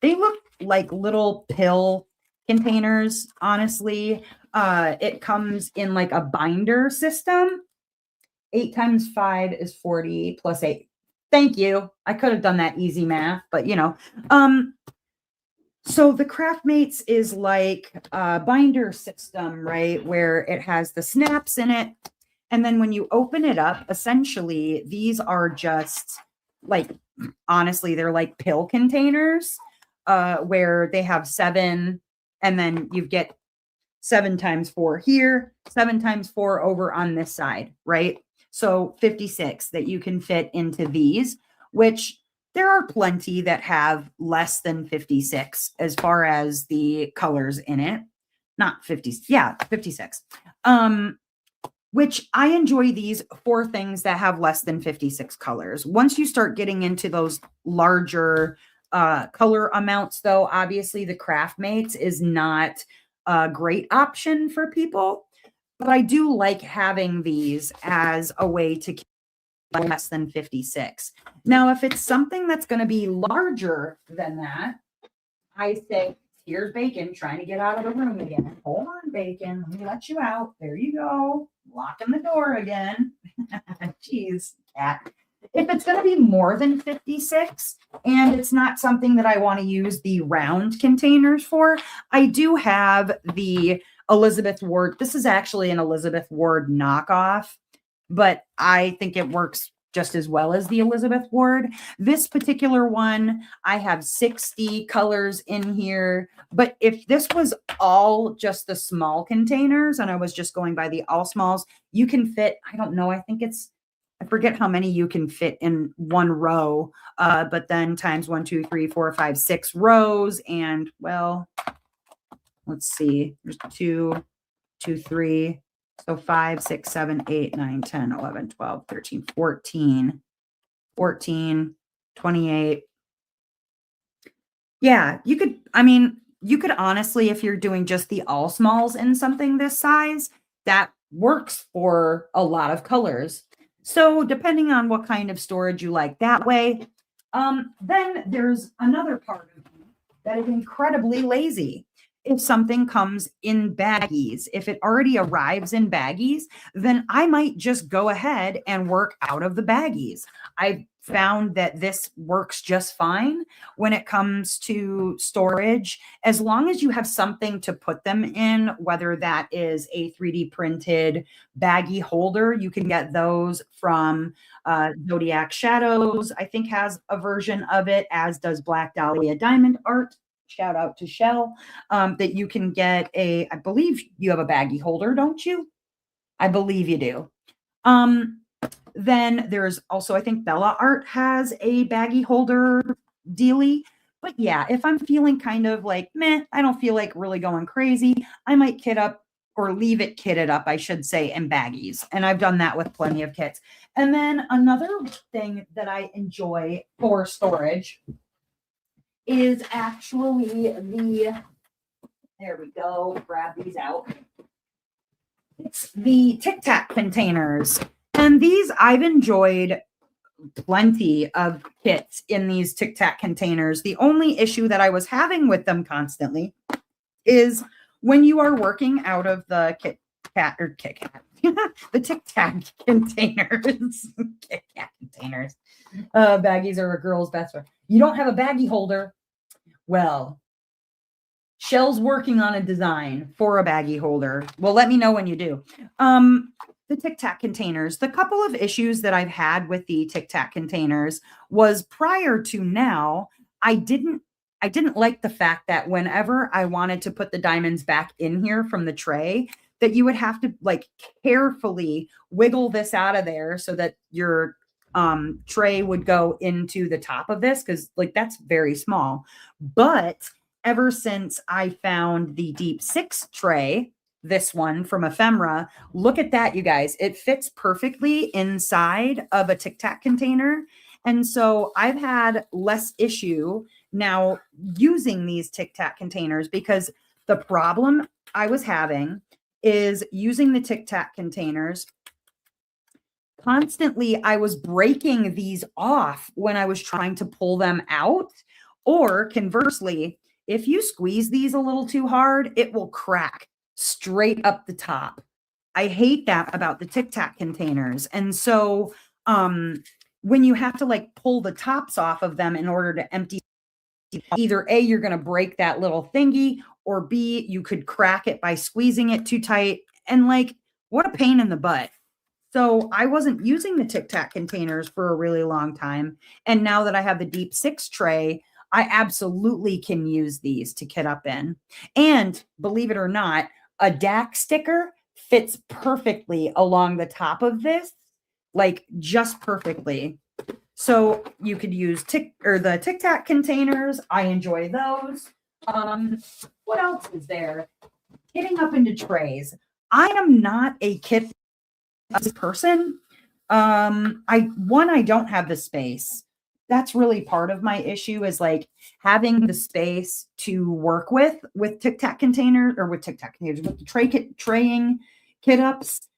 they look like little pill containers, honestly. It comes in like a binder system. 8 times 5 is 40 plus 8. Thank you. I could have done that easy math, but you know. So the Craftmates is like a binder system, right? Where it has the snaps in it. And then when you open it up, essentially, these are just like, honestly, they're like pill containers where they have 7, and then you get 7 times 4 here, 7 times 4 over on this side, right? So 56 that you can fit into these, which there are plenty that have less than 56 as far as the colors in it. Not 50, yeah, 56. Which I enjoy these for things that have less than 56 colors. Once you start getting into those larger color amounts, though, obviously the Craftmates is not a great option for people. But I do like having these as a way to keep less than 56. Now, if it's something that's going to be larger than that, I say, here's Bacon trying to get out of the room again. Hold on, Bacon. Let me let you out. There you go. Locking the door again. Jeez, cat. If it's going to be more than 56 and it's not something that I want to use the round containers for, I do have the Elizabeth Ward. This is actually an Elizabeth Ward knockoff, but I think it works just as well as the Elizabeth Ward. This particular one, I have 60 colors in here, but if this was all just the small containers and I was just going by the all smalls, you can fit, I don't know, I think it's, I forget how many you can fit in one row, but then times 1, 2, 3, 4, 5, 6 rows. And well, let's see, there's 2, 2, 3. So 5, 6, 7, 8, 9, 10, 11, 12, 13, 14, 14, 28. Yeah, you could, I mean, you could honestly, if you're doing just the all smalls in something this size, that works for a lot of colors. So depending on what kind of storage you like that way, then there's another part of me that is incredibly lazy. If something comes in baggies, if it already arrives in baggies, then I might just go ahead and work out of the baggies. I've found that this works just fine when it comes to storage, as long as you have something to put them in, whether that is a 3D printed baggie holder. You can get those from Zodiac Shadows, I think has a version of it, as does Black Dahlia Diamond Art. Shout out to Shell, that you can get I believe you have a baggie holder, don't you? I believe you do. Then there's also, I think Bella Art has a baggie holder dealie. But yeah, if I'm feeling kind of like, meh, I don't feel like really going crazy, I might kit up or leave it kitted up, I should say, in baggies. And I've done that with plenty of kits. And then another thing that I enjoy for storage is actually there we go, grab these out. It's the Tic Tac containers. And these, I've enjoyed plenty of kits in these Tic Tac containers. The only issue that I was having with them constantly is when you are working out of the Kit Kat, the Tic Tac containers, Kit Kat containers. Baggies are a girl's best friend. You don't have a baggie holder. Well, Shell's working on a design for a baggie holder. Well, let me know when you do. the Tic Tac containers. The couple of issues that I've had with the Tic Tac containers was prior to now, I didn't like the fact that whenever I wanted to put the diamonds back in here from the tray, that you would have to like carefully wiggle this out of there so that your tray would go into the top of this because like that's very small. But ever since I found the Deep Six tray, this one from Ephemera, look at that, you guys. It fits perfectly inside of a Tic Tac container. And so I've had less issue now using these Tic Tac containers because the problem I was having is using the Tic Tac containers. Constantly, I was breaking these off when I was trying to pull them out. Or conversely, if you squeeze these a little too hard, it will crack straight up the top. I hate that about the Tic Tac containers. And so when you have to like pull the tops off of them in order to empty, either A, you're going to break that little thingy, or B, you could crack it by squeezing it too tight. And like, what a pain in the butt. So I wasn't using the Tic Tac containers for a really long time. And now that I have the Deep Six tray, I absolutely can use these to kit up in. And believe it or not, a DAC sticker fits perfectly along the top of this, like just perfectly. So you could use the Tic Tac containers. I enjoy those. What else is there? Getting up into trays. I am not a kit person. I don't have the space. That's really part of my issue is like having the space to work with Tic Tac containers or with Tic Tac containers, with the traying kit ups.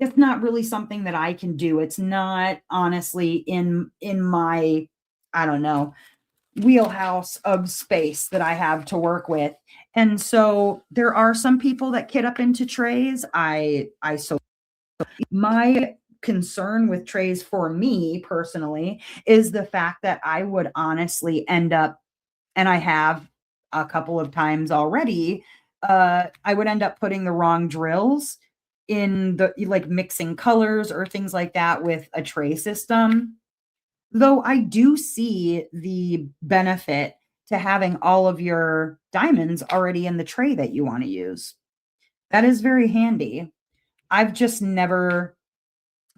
It's not really something that I can do. It's not honestly in my, I don't know, wheelhouse of space that I have to work with. And so there are some people that kit up into trays. So my concern with trays for me personally is the fact that I would honestly end up, and I have a couple of times already, I would end up putting the wrong drills in the like mixing colors or things like that with a tray system. Though I do see the benefit to having all of your diamonds already in the tray that you want to use. That is very handy. I've just never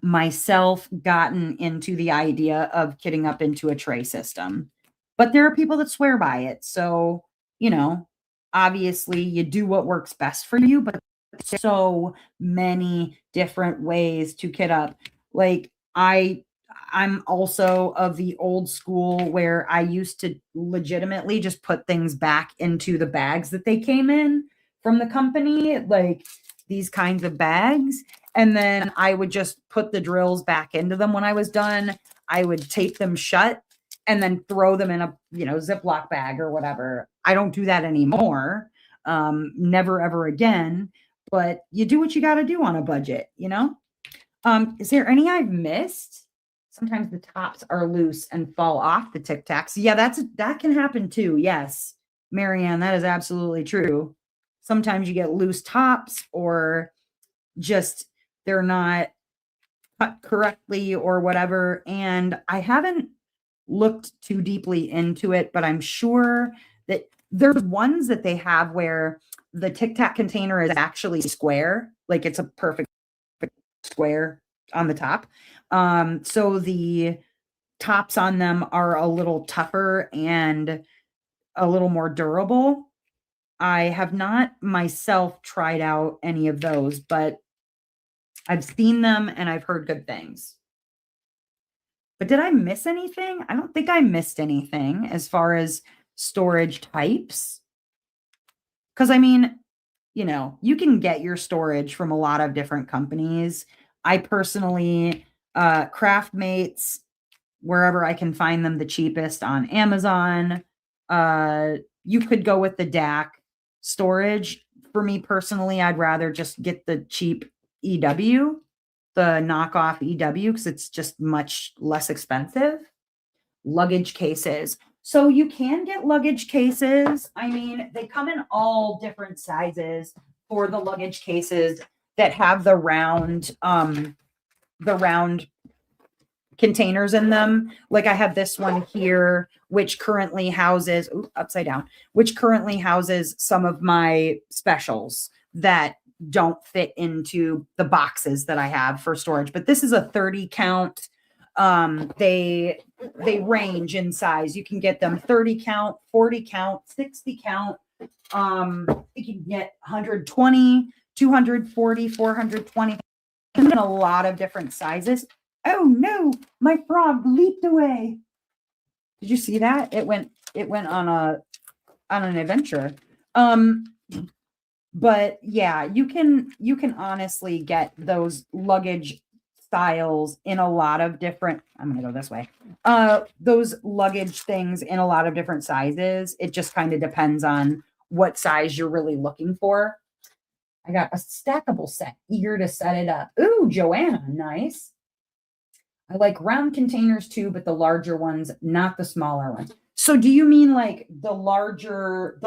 myself gotten into the idea of kitting up into a tray system. But there are people that swear by it. So, obviously you do what works best for you, but so many different ways to kit up. Like I'm also of the old school where I used to legitimately just put things back into the bags that they came in from the company, like these kinds of bags. And then I would just put the drills back into them when I was done. I would tape them shut and then throw them in a, Ziploc bag or whatever. I don't do that anymore. Never, ever again. But you do what you got to do on a budget, Is there any I've missed? Sometimes the tops are loose and fall off the Tic Tacs. Yeah, that can happen too. Yes, Marianne, that is absolutely true. Sometimes you get loose tops or just they're not cut correctly or whatever. And I haven't looked too deeply into it, but I'm sure that there's ones that they have where the Tic Tac container is actually square, like it's a perfect square on the top. So the tops on them are a little tougher and a little more durable. I have not myself tried out any of those, but I've seen them and I've heard good things. But did I miss anything? I don't think I missed anything as far as storage types. Because I mean, you can get your storage from a lot of different companies. I personally, Craftmates, wherever I can find them the cheapest on Amazon. You could go with the DAC storage. For me personally, I'd rather just get the cheap EW, the knockoff EW, because it's just much less expensive. Luggage cases. So you can get luggage cases. I mean, they come in all different sizes for the luggage cases. that have the round containers in them. Like I have this one here, which currently houses, upside down, which currently houses some of my specials that don't fit into the boxes that I have for storage. But this is a 30 count. They range in size. You can get them 30 count, 40 count, 60 count. You can get 120, 240, 420, and a lot of different sizes. Oh no, my frog leaped away. Did you see that? It went on an adventure. But yeah, you can honestly get those luggage styles in a lot of different, I'm gonna go this way. Those luggage things in a lot of different sizes. It just kind of depends on what size you're really looking for. I got a stackable set, eager to set it up. Ooh, Joanna, nice. I like round containers too, but the larger ones, not the smaller ones. So do you mean like the larger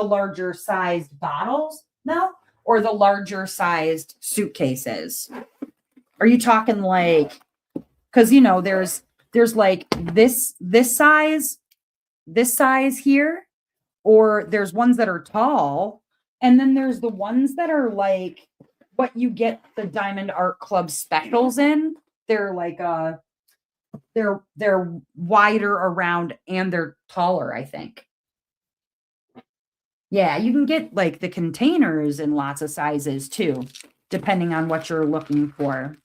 sized bottles, Mel? Or the larger sized suitcases? Are you talking like, because you know, there's like this size here, or there's ones that are tall, and then there's the ones that are like what you get the Diamond Art Club specials in. They're like they're wider around and they're taller, I think. Yeah, you can get like the containers in lots of sizes too, depending on what you're looking for.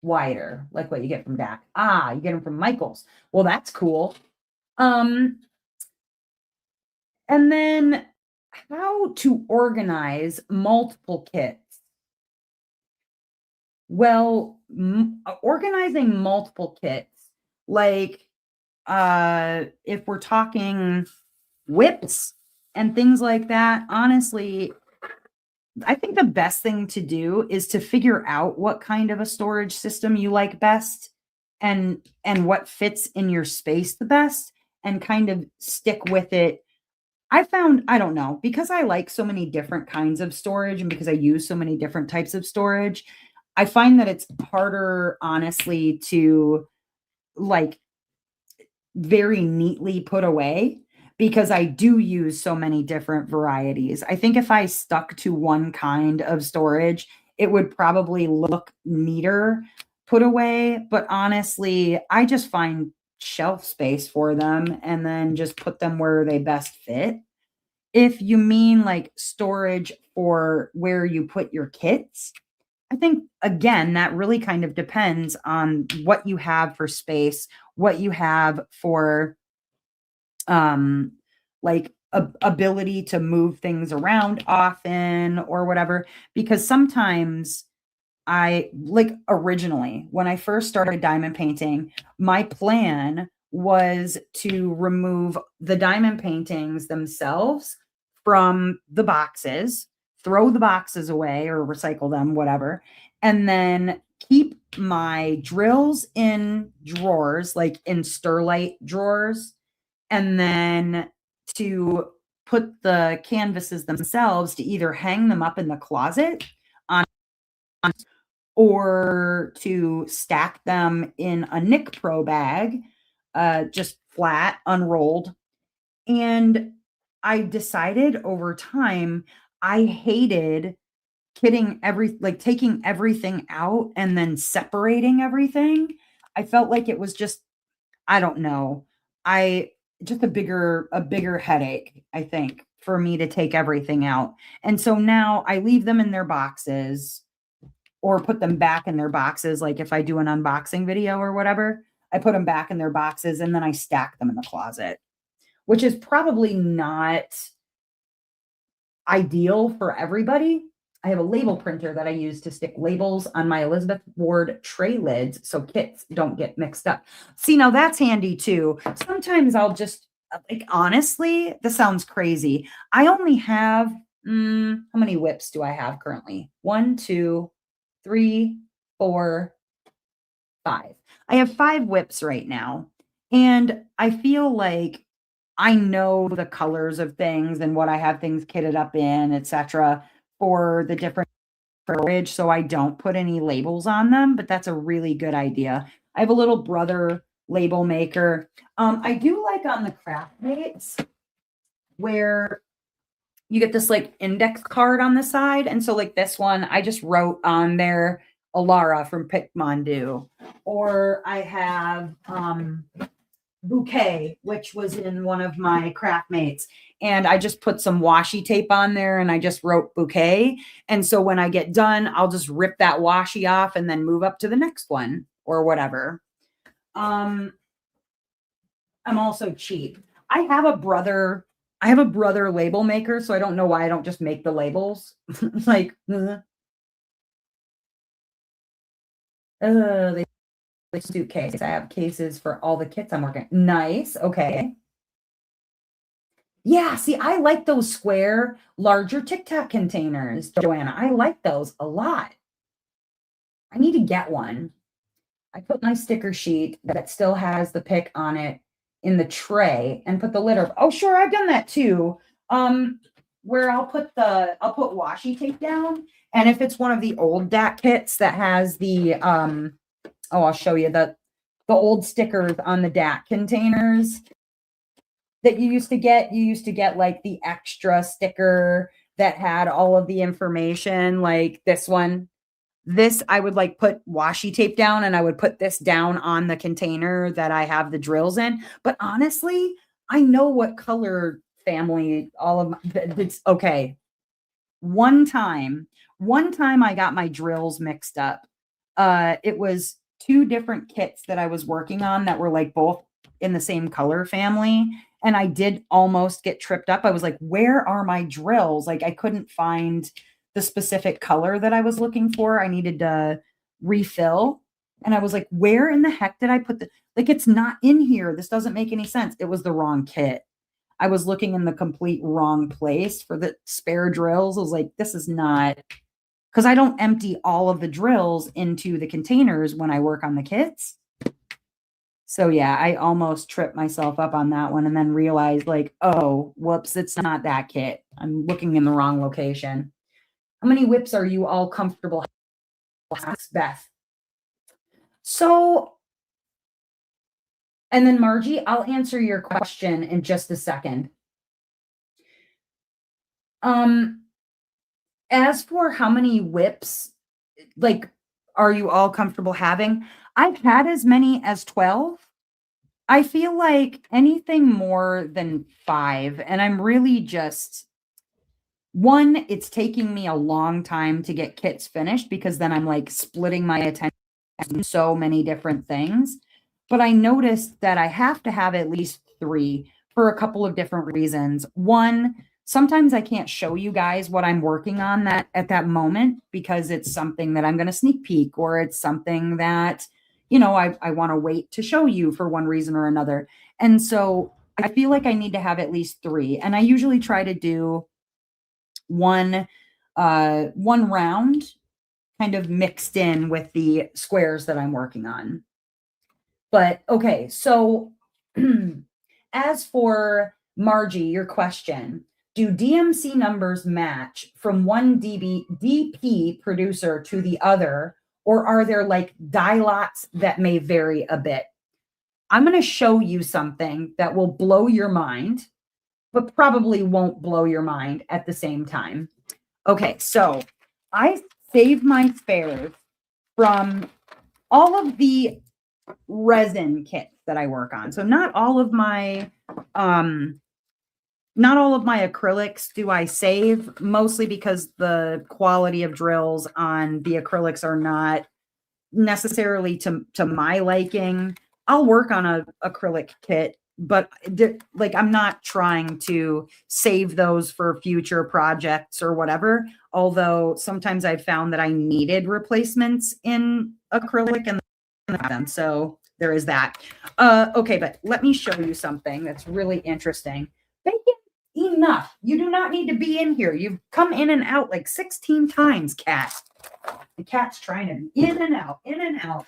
Wider, like what you get from DAC. Ah, you get them from Michaels. Well, that's cool. And then how to organize multiple kits. Well, organizing multiple kits, like if we're talking whips and things like that, honestly, I think the best thing to do is to figure out what kind of a storage system you like best and what fits in your space the best and kind of stick with it. I found, I don't know, because I like so many different kinds of storage and because I use so many different types of storage, I find that it's harder, honestly, to like very neatly put away because I do use so many different varieties. I think if I stuck to one kind of storage, it would probably look neater put away. But honestly, I just find shelf space for them and then just put them where they best fit. If you mean like storage for where you put your kits, I think again, that really kind of depends on what you have for space, what you have for like ability to move things around often or whatever. Because sometimes I like originally when I first started diamond painting, my plan was to remove the diamond paintings themselves from the boxes, throw the boxes away or recycle them, whatever, and then keep my drills in drawers, like in Sterlite drawers, and then to put the canvases themselves to either hang them up in the closet on or to stack them in a Nick Pro bag, just flat, unrolled. And I decided over time, I hated taking everything out and then separating everything. I felt like it was just, I don't know. I just a bigger headache, I think, for me to take everything out. And so now I leave them in their boxes or put them back in their boxes. Like if I do an unboxing video or whatever, I put them back in their boxes and then I stack them in the closet, which is probably not ideal for everybody. I have a label printer that I use to stick labels on my Elizabeth Ward tray lids so kits don't get mixed up. See, now that's handy too. Sometimes I'll just, like, honestly, this sounds crazy. I only have, how many whips do I have currently? 1, 2, 3, 4, 5. I have 5 whips right now. And I feel like I know the colors of things and what I have things kitted up in, etc., for the different storage, so I don't put any labels on them, but that's a really good idea. I have a little brother label maker. I do like on the craft mates where you get this like index card on the side. And so like this one, I just wrote on there Alara from Picmondu. Or I have Bouquet, which was in one of my craft mates. And I just put some washi tape on there and I just wrote Bouquet. And so when I get done, I'll just rip that washi off and then move up to the next one or whatever. I'm also cheap. I have a brother label maker, so I don't know why I don't just make the labels. Like, they suitcase. I have cases for all the kits I'm working. Nice. Okay. Yeah, see, I like those square, larger Tic Tac containers, Joanna. I like those a lot. I need to get one. I put my sticker sheet that still has the pick on it in the tray and put the litter. Oh, sure, I've done that too. Where I'll put washi tape down, and if it's one of the old DAT kits that has the I'll show you the old stickers on the DAT containers that you used to get. You used to get like the extra sticker that had all of the information, like this one. This, I would like put washi tape down and I would put this down on the container that I have the drills in. But honestly, I know what color family all of it's okay. One time I got my drills mixed up. It was two different kits that I was working on that were like both in the same color family. And I did almost get tripped up. I was like, where are my drills? Like I couldn't find the specific color that I was looking for. I needed to refill. And I was like, where in the heck did I put like, it's not in here. This doesn't make any sense. It was the wrong kit. I was looking in the complete wrong place for the spare drills. I was like, this is not, because I don't empty all of the drills into the containers when I work on the kits. So yeah, I almost tripped myself up on that one and then realized like, oh, whoops, it's not that kit. I'm looking in the wrong location. How many whips are you all comfortable? Asks Beth. So, and then Margie, I'll answer your question in just a second. As for how many whips, like, are you all comfortable having? I've had as many as 12. I feel like anything more than 5, and I'm really just one, it's taking me a long time to get kits finished because then I'm like splitting my attention on so many different things. But I noticed that I have to have at least 3 for a couple of different reasons. One, sometimes I can't show you guys what I'm working on that at that moment because it's something that I'm going to sneak peek, or it's something that, I want to wait to show you for one reason or another. And so I feel like I need to have at least 3. And I usually try to do one round kind of mixed in with the squares that I'm working on. But okay, so as for Margie, your question, do DMC numbers match from one DP producer to the other, or are there like die lots that may vary a bit? I'm going to show you something that will blow your mind, but probably won't blow your mind at the same time. Okay, so I save my spares from all of the resin kits that I work on. So not all of my acrylics do I save, mostly because the quality of drills on the acrylics are not necessarily to my liking. I'll work on a acrylic kit, but like I'm not trying to save those for future projects or whatever. Although sometimes I've found that I needed replacements in acrylic and them. So there is that. Okay, but let me show you something that's really interesting. Bacon, enough. You do not need to be in here. You've come in and out like 16 times, cat. The cat's trying to be in and out, in and out.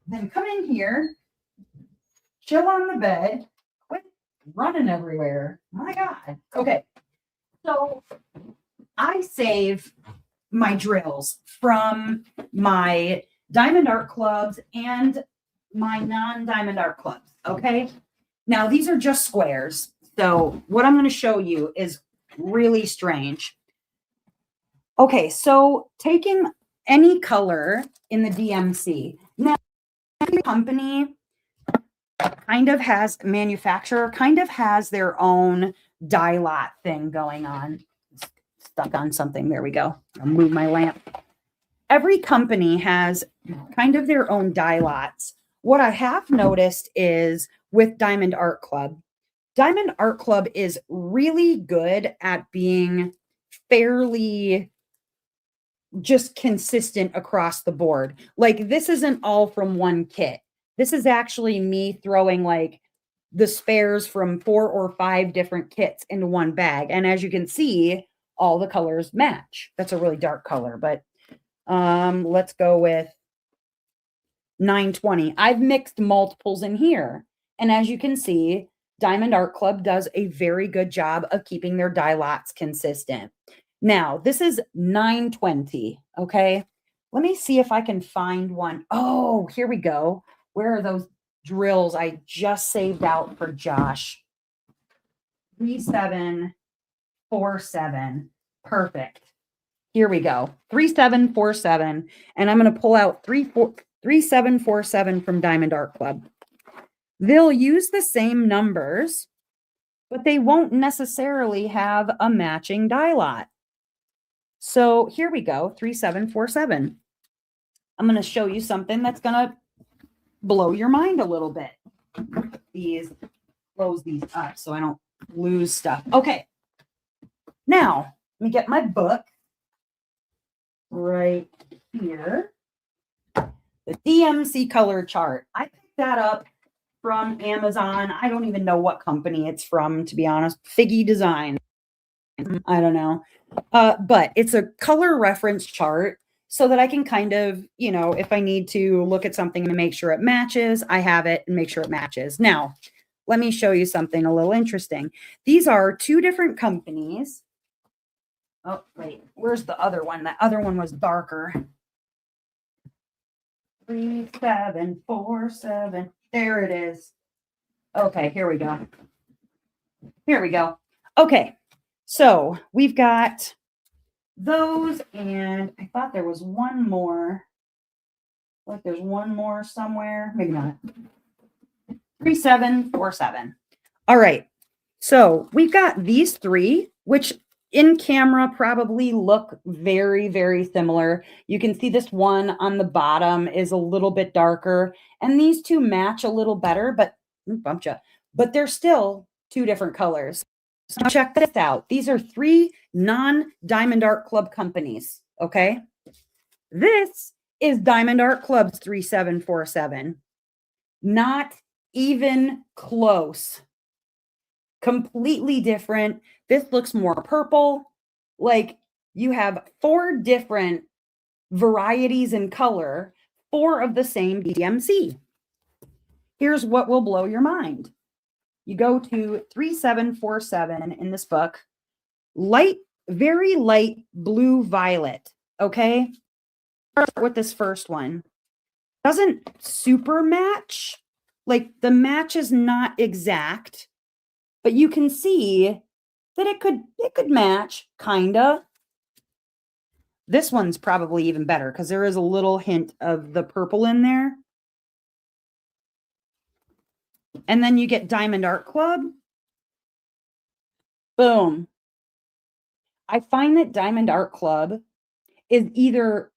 Then come in here, chill on the bed, quit running everywhere. My God. Okay. So I save my drills from my Diamond Art clubs and my non-Diamond Art clubs. Okay. Now these are just squares. So what I'm going to show you is really strange. Okay. So taking any color in the DMC. Now, every company manufacturer kind of has their own dye lot thing going on. Stuck on something. There we go. I'll move my lamp. Every company has kind of their own dye lots. What I have noticed is with Diamond Art Club is really good at being fairly just consistent across the board. Like this isn't all from one kit. This is actually me throwing like the spares from 4 or 5 different kits into one bag. And as you can see, all the colors match. That's a really dark color, but let's go with 920. I've mixed multiples in here. And as you can see, Diamond Art Club does a very good job of keeping their dye lots consistent. Now, this is 920, okay? Let me see if I can find one. Oh, here we go. Where are those drills I just saved out for Josh? 3747. Perfect. Here we go. 3747. And I'm going to pull out 3747 from Diamond Art Club. They'll use the same numbers, but they won't necessarily have a matching dye lot. So here we go, 3747. I'm going to show you something that's going to blow your mind a little bit. Close these up so I don't lose stuff. Okay. Now, let me get my book right here. The DMC color chart. I picked that up from Amazon. I don't even know what company it's from, to be honest. Figgy Design. I don't know. But it's a color reference chart so that I can kind of, if I need to look at something to make sure it matches, I have it and make sure it matches. Now, let me show you something a little interesting. These are 2 different companies. Oh, wait, where's the other one? That other one was darker. 3747. There it is. Okay, here we go. Okay, so we've got those, and I thought there was one more. Like there's one more somewhere. Maybe not. 3747. All right. So we've got these 3, which in camera probably look very, very similar. You can see this one on the bottom is a little bit darker, and these 2 match a little better, but they're still 2 different colors. So check this out. These are 3 non-Diamond Art Club companies, okay? This is Diamond Art Club's 3747. Not even close. Completely different. This looks more purple. Like you have 4 different varieties in color, 4 of the same DMC. Here's what will blow your mind. You go to 3747 in this book, very light blue violet. Okay. Start with this first one. Doesn't super match. Like the match is not exact, but you can see that it could match kinda. This one's probably even better because there is a little hint of the purple in there. And then you get Diamond Art Club. Boom. I find that Diamond Art Club is either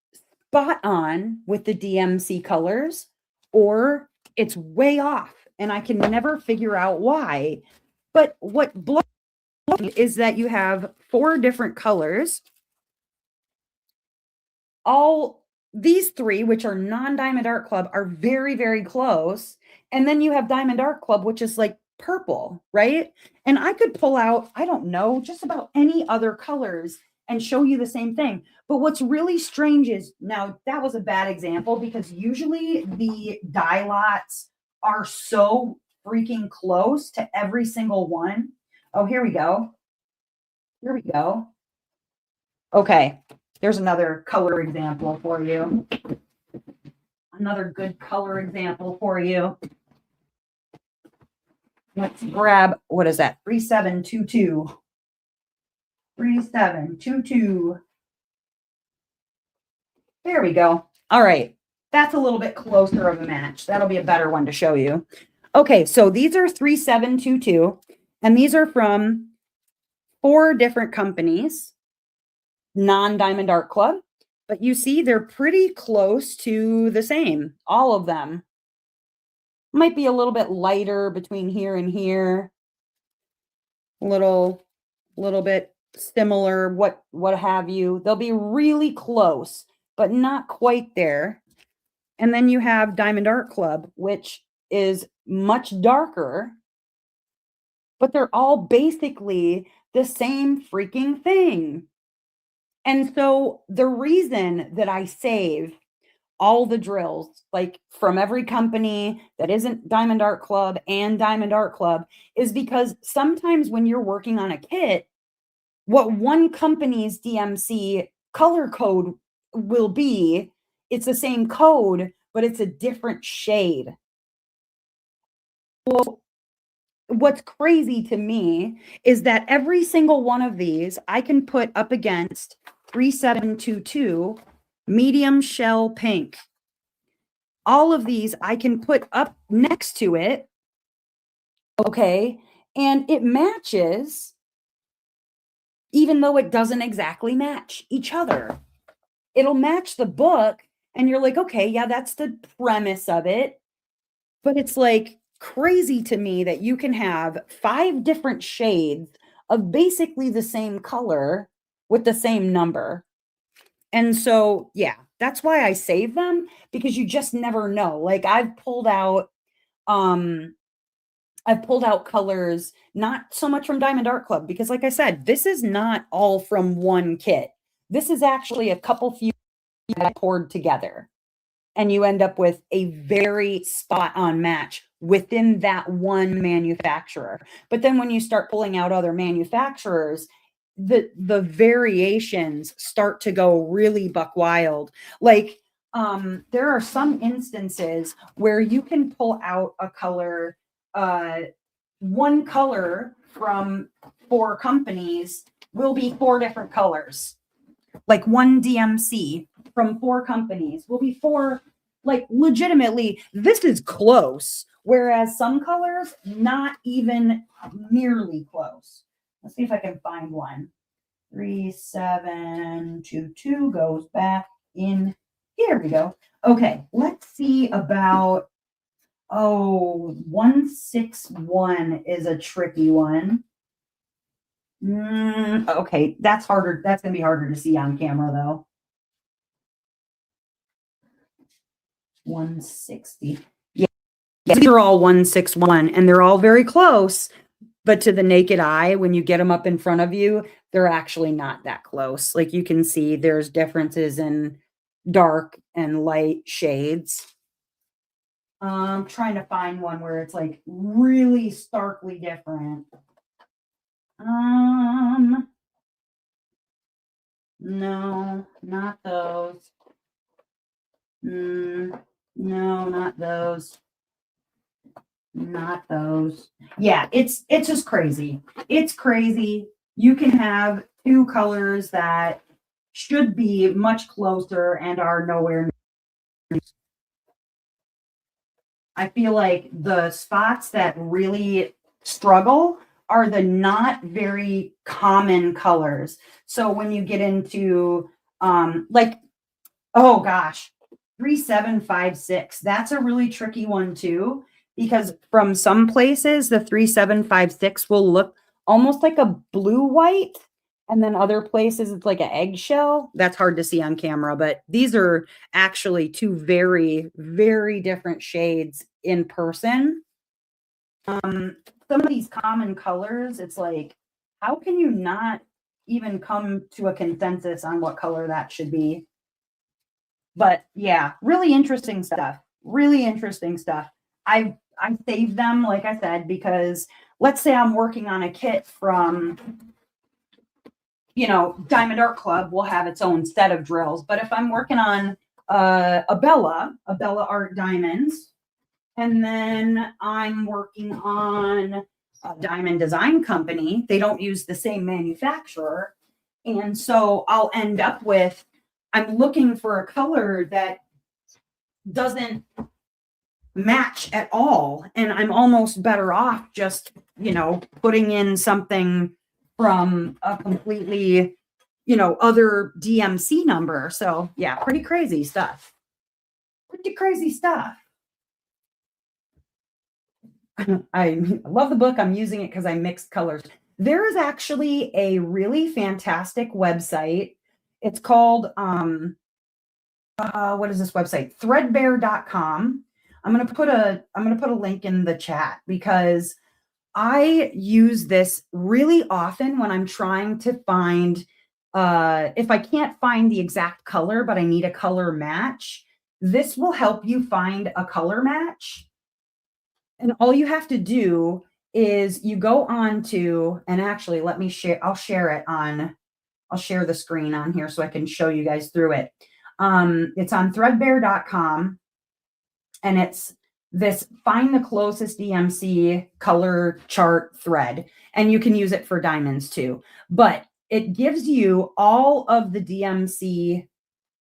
spot on with the DMC colors or it's way off and I can never figure out why. But what blows me is that you have 4 different colors. All these 3, which are non-Diamond Art Club, are very, very close. And then you have Diamond Art Club, which is like purple, right? And I could pull out, I don't know, just about any other colors and show you the same thing. But what's really strange is, now that was a bad example because usually the dye lots are so freaking close to every single one. Oh, here we go. Here we go. Okay, there's another color example for you. Another good color example for you. Let's grab, what is that? 3722. 3722. There we go. All right. That's a little bit closer of a match. That'll be a better one to show you. Okay, so these are 3722, and these are from 4 different companies, non-Diamond Art Club, but you see they're pretty close to the same, all of them. Might be a little bit lighter between here and here. Little bit similar, what have you. They'll be really close, but not quite there. And then you have Diamond Art Club, which is much darker, but they're all basically the same freaking thing. And so the reason that I save all the drills, like from every company that isn't Diamond Art Club and Diamond Art Club, is because sometimes when you're working on a kit, what one company's DMC color code will be, it's the same code, but it's a different shade. Well, what's crazy to me is that every single one of these I can put up against 3722 medium shell pink. All of these I can put up next to it, okay, and it matches, even though it doesn't exactly match each other. It'll match the book, and you're like, okay, yeah, that's the premise of it. But it's like crazy to me that you can have 5 different shades of basically the same color with the same number. And so, yeah, that's why I save them, because you just never know. Like I've pulled out colors, not so much from Diamond Art Club, because like I said, this is not all from one kit. This is actually a couple few that I poured together. And you end up with a very spot on match within that one manufacturer. But then when you start pulling out other manufacturers, the variations start to go really buck wild. Like there are some instances where you can pull out a color, one color from 4 companies will be 4 different colors. Like one DMC from 4 companies will be 4, like legitimately, this is close. Whereas some colors, not even nearly close. Let's see if I can find one. 3722 goes back in. Here we go. Okay, let's see about, 161 is a tricky one. Okay, that's harder. That's going to be harder to see on camera though. 160. Yeah, these are all 161 and they're all very close, but to the naked eye, when you get them up in front of you, they're actually not that close. Like you can see there's differences in dark and light shades. I'm trying to find one where it's like really starkly different. No, not those. No, not those. Not those. Yeah, it's just crazy. It's crazy. You can have 2 colors that should be much closer and are nowhere near. I feel like the spots that really struggle are the not very common colors. So when you get into like, oh gosh, 3756, that's a really tricky one too, because from some places the 3756 will look almost like a blue white, and then other places it's like an eggshell. That's hard to see on camera, but these are actually 2 very, very different shades in person. Some of these common colors, it's like, how can you not even come to a consensus on what color that should be? But yeah, really interesting stuff. Really interesting stuff. I save them, like I said, because let's say I'm working on a kit from, Diamond Art Club will have its own set of drills. But if I'm working on a Bella Art Diamonds, and then I'm working on a Diamond Design Company, they don't use the same manufacturer. And so I'll end up with, I'm looking for a color that doesn't match at all. And I'm almost better off just, putting in something from a completely, other DMC number. So yeah, pretty crazy stuff. Pretty crazy stuff. I love the book. I'm using it because I mixed colors. There is actually a really fantastic website. It's called, what is this website? Threadbare.com. I'm going to put a link in the chat because I use this really often when I'm trying to find, if I can't find the exact color, but I need a color match, this will help you find a color match. And all you have to do is you go on to, and actually let me share, I'll share the screen on here so I can show you guys through it. It's on threadbare.com, and it's this find the closest DMC color chart thread, and you can use it for diamonds too. But it gives you all of the DMC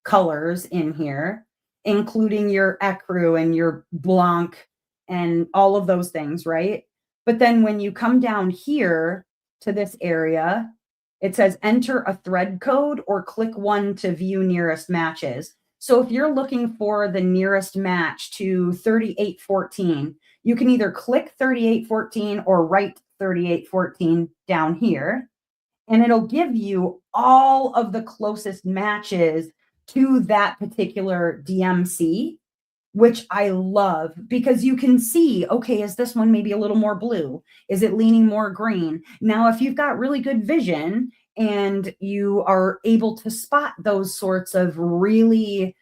colors in here, including your ecru and your blanc and all of those things, right? But then when you come down here to this area, it says enter a thread code or click 1 to view nearest matches. So if you're looking for the nearest match to 3814, you can either click 3814 or write 3814 down here, and it'll give you all of the closest matches to that particular DMC, which I love because you can see, okay, is this one maybe a little more blue? Is it leaning more green? Now, if you've got really good vision and you are able to spot those sorts of really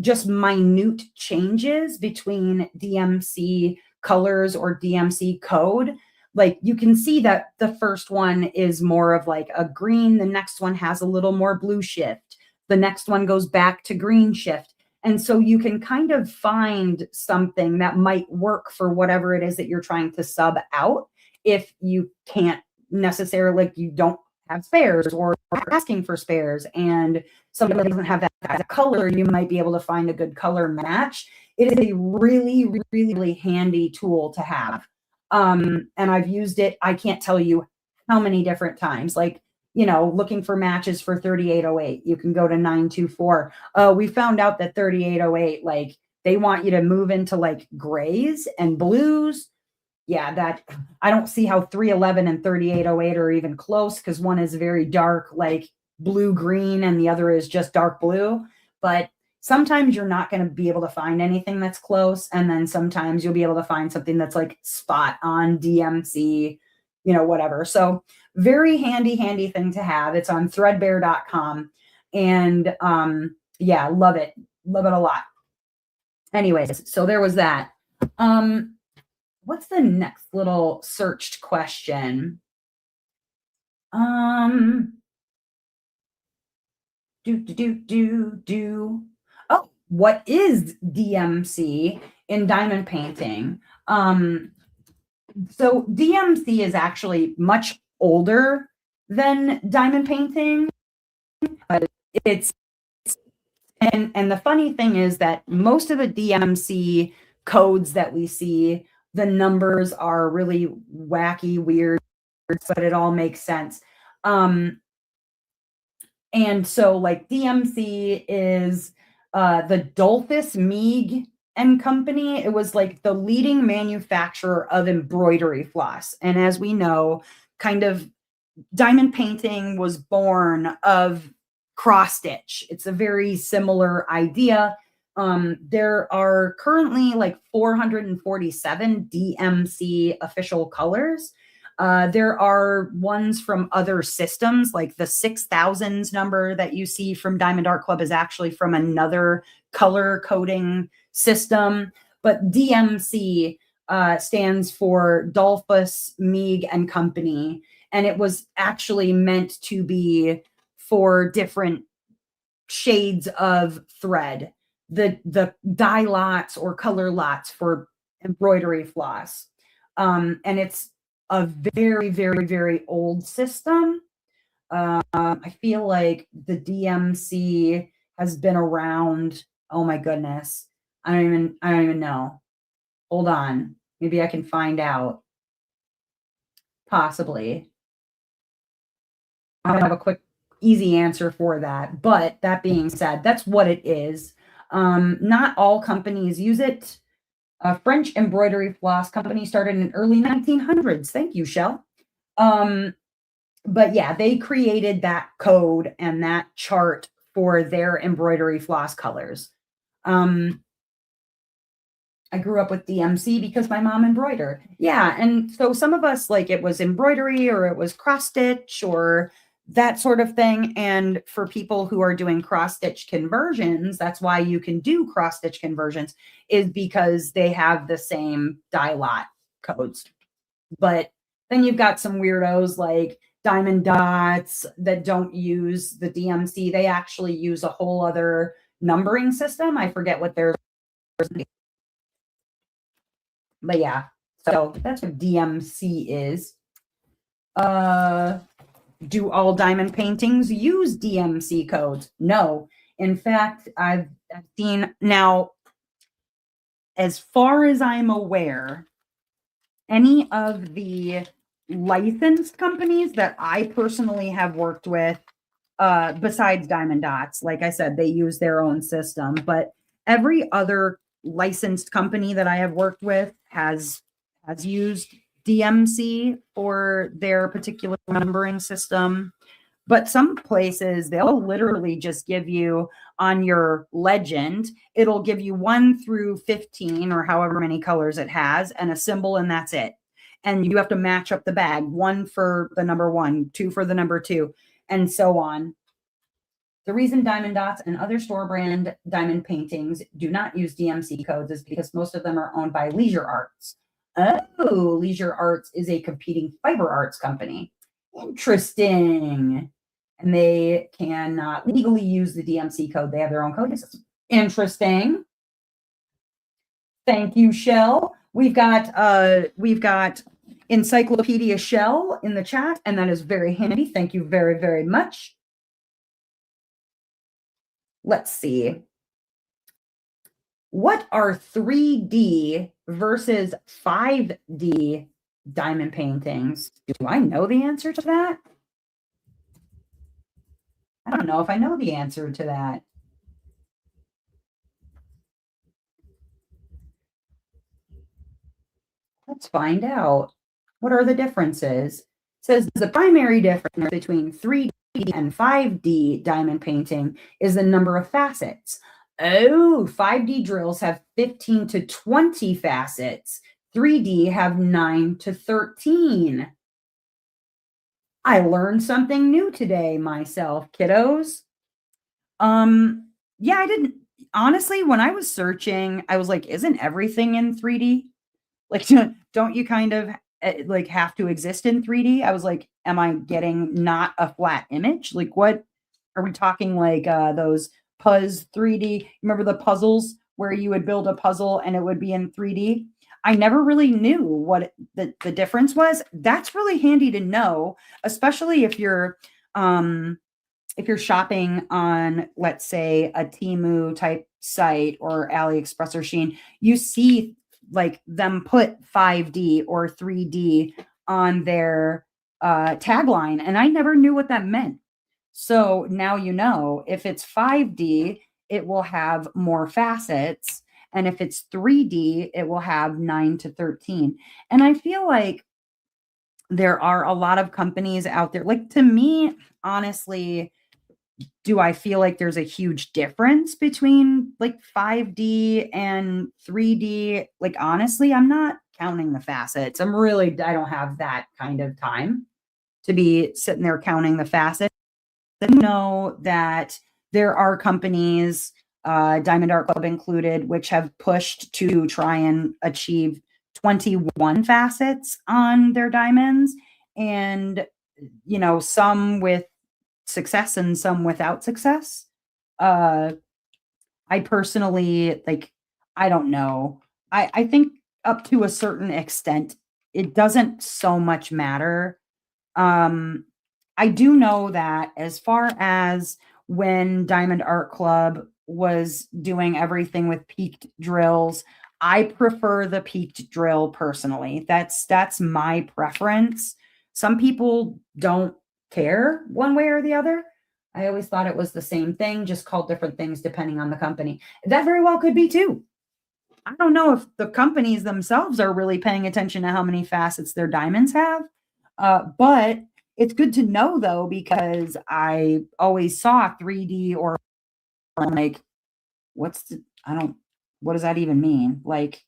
just minute changes between DMC colors or DMC code, like you can see that the first one is more of like a green, the next one has a little more blue shift, the next one goes back to green shift. And so you can kind of find something that might work for whatever it is that you're trying to sub out. If you can't necessarily, like you don't have spares or asking for spares and somebody doesn't have that color, you might be able to find a good color match. It is a really, really, really handy tool to have. And I've used it, I can't tell you how many different times, like, looking for matches for 3808, you can go to 924. We found out that 3808, like they want you to move into like grays and blues. Yeah, that I don't see how 311 and 3808 are even close because one is very dark, like blue green, and the other is just dark blue. But sometimes you're not going to be able to find anything that's close. And then sometimes you'll be able to find something that's like spot on DMC, whatever. So very handy thing to have. It's on threadbare.com. And yeah, love it. Love it a lot. Anyways, so there was that. What's the next little searched question? Oh, what is DMC in diamond painting? So DMC is actually much older than diamond painting. But and the funny thing is that most of the DMC codes that we see, the numbers are really wacky, weird, but it all makes sense. And so like DMC is the Dolphus Meag and Company. It was like the leading manufacturer of embroidery floss. And as we know, kind of diamond painting was born of cross stitch. It's a very similar idea. There are currently like 447 DMC official colors. There are ones from other systems, like the 6000s number that you see from Diamond Art Club is actually from another color coding system. but DMC stands for Dolphus Meag and Company, and it was actually meant to be for different shades of thread, the dye lots or color lots for embroidery floss. And it's a very, very, very old system. I feel like the DMC has been around. Oh my goodness. I don't even know. Hold on. Maybe I can find out. Possibly. I don't have a quick, easy answer for that. But that being said, that's what it is. Not all companies use it. A French embroidery floss company started in early 1900s. Thank you, Shell. But yeah, they created that code and that chart for their embroidery floss colors. I grew up with DMC because my mom embroidered. Yeah, and so some of us, like, it was embroidery or it was cross stitch or that sort of thing. And for people who are doing cross stitch conversions, that's why you can do cross stitch conversions, is because they have the same dye lot codes. But then you've got some weirdos like Diamond Dots that don't use the DMC. They actually use a whole other numbering system. I forget what theirs. But yeah, so that's what DMC is. Do all diamond paintings use DMC codes? No. In fact, I've seen now, as far as I'm aware, any of the licensed companies that I personally have worked with, besides Diamond Dots, like I said, they use their own system, but every other licensed company that I have worked with has used DMC for their particular numbering system. But some places, they'll literally just give you on your legend, it'll give you 1 through 15 or however many colors it has and a symbol, and that's it. And you have to match up the bag, 1 for the number 1, 2 for the number 2, and so on. The reason Diamond Dots and other store brand diamond paintings do not use DMC codes is because most of them are owned by Leisure Arts. Oh, Leisure Arts is a competing fiber arts company. Interesting. And they cannot legally use the DMC code. They have their own coding system. Interesting. Thank you, Shell. We've got Encyclopedia Shell in the chat, and that is very handy. Thank you very, very much. Let's see. What are 3D versus 5D diamond paintings? Do I know the answer to that? I don't know if I know the answer to that. Let's find out. What are the differences? It says the primary difference between 3D and 5D diamond painting is the number of facets. Oh, 5D drills have 15 to 20 facets. 3D have 9 to 13. I learned something new today myself, kiddos. Yeah, I didn't honestly, when I was searching, I was like, isn't everything in 3D? Like, don't you kind of like have to exist in 3D? I was like, am I getting not a flat image? Like, what are we talking, like those Puzz 3D? Remember the puzzles where you would build a puzzle and it would be in 3D? I never really knew what the difference was. That's really handy to know, especially if you're shopping on, let's say, a Temu type site or AliExpress or Shein. You see like them put 5D or 3D on their tagline, and I never knew what that meant. So now you know, if it's 5D, it will have more facets. And if it's 3D, it will have 9 to 13. And I feel like there are a lot of companies out there. Like, to me, honestly, do I feel like there's a huge difference between like 5D and 3D? Like, honestly, I'm not counting the facets. I don't have that kind of time to be sitting there counting the facets. I know that there are companies Diamond Art Club included, which have pushed to try and achieve 21 facets on their diamonds. And, some with success and some without success. Uh, I personally like, I don't know. I think up to a certain extent, it doesn't so much matter. Um, I do know that as far as when Diamond Art Club was doing everything with peaked drills, I prefer the peaked drill personally. That's my preference. Some people don't care one way or the other. I always thought it was the same thing, just called different things depending on the company. That very well could be too. I don't know if the companies themselves are really paying attention to how many facets their diamonds have. But it's good to know though, because I always saw 3D or like, what does that even mean? Like,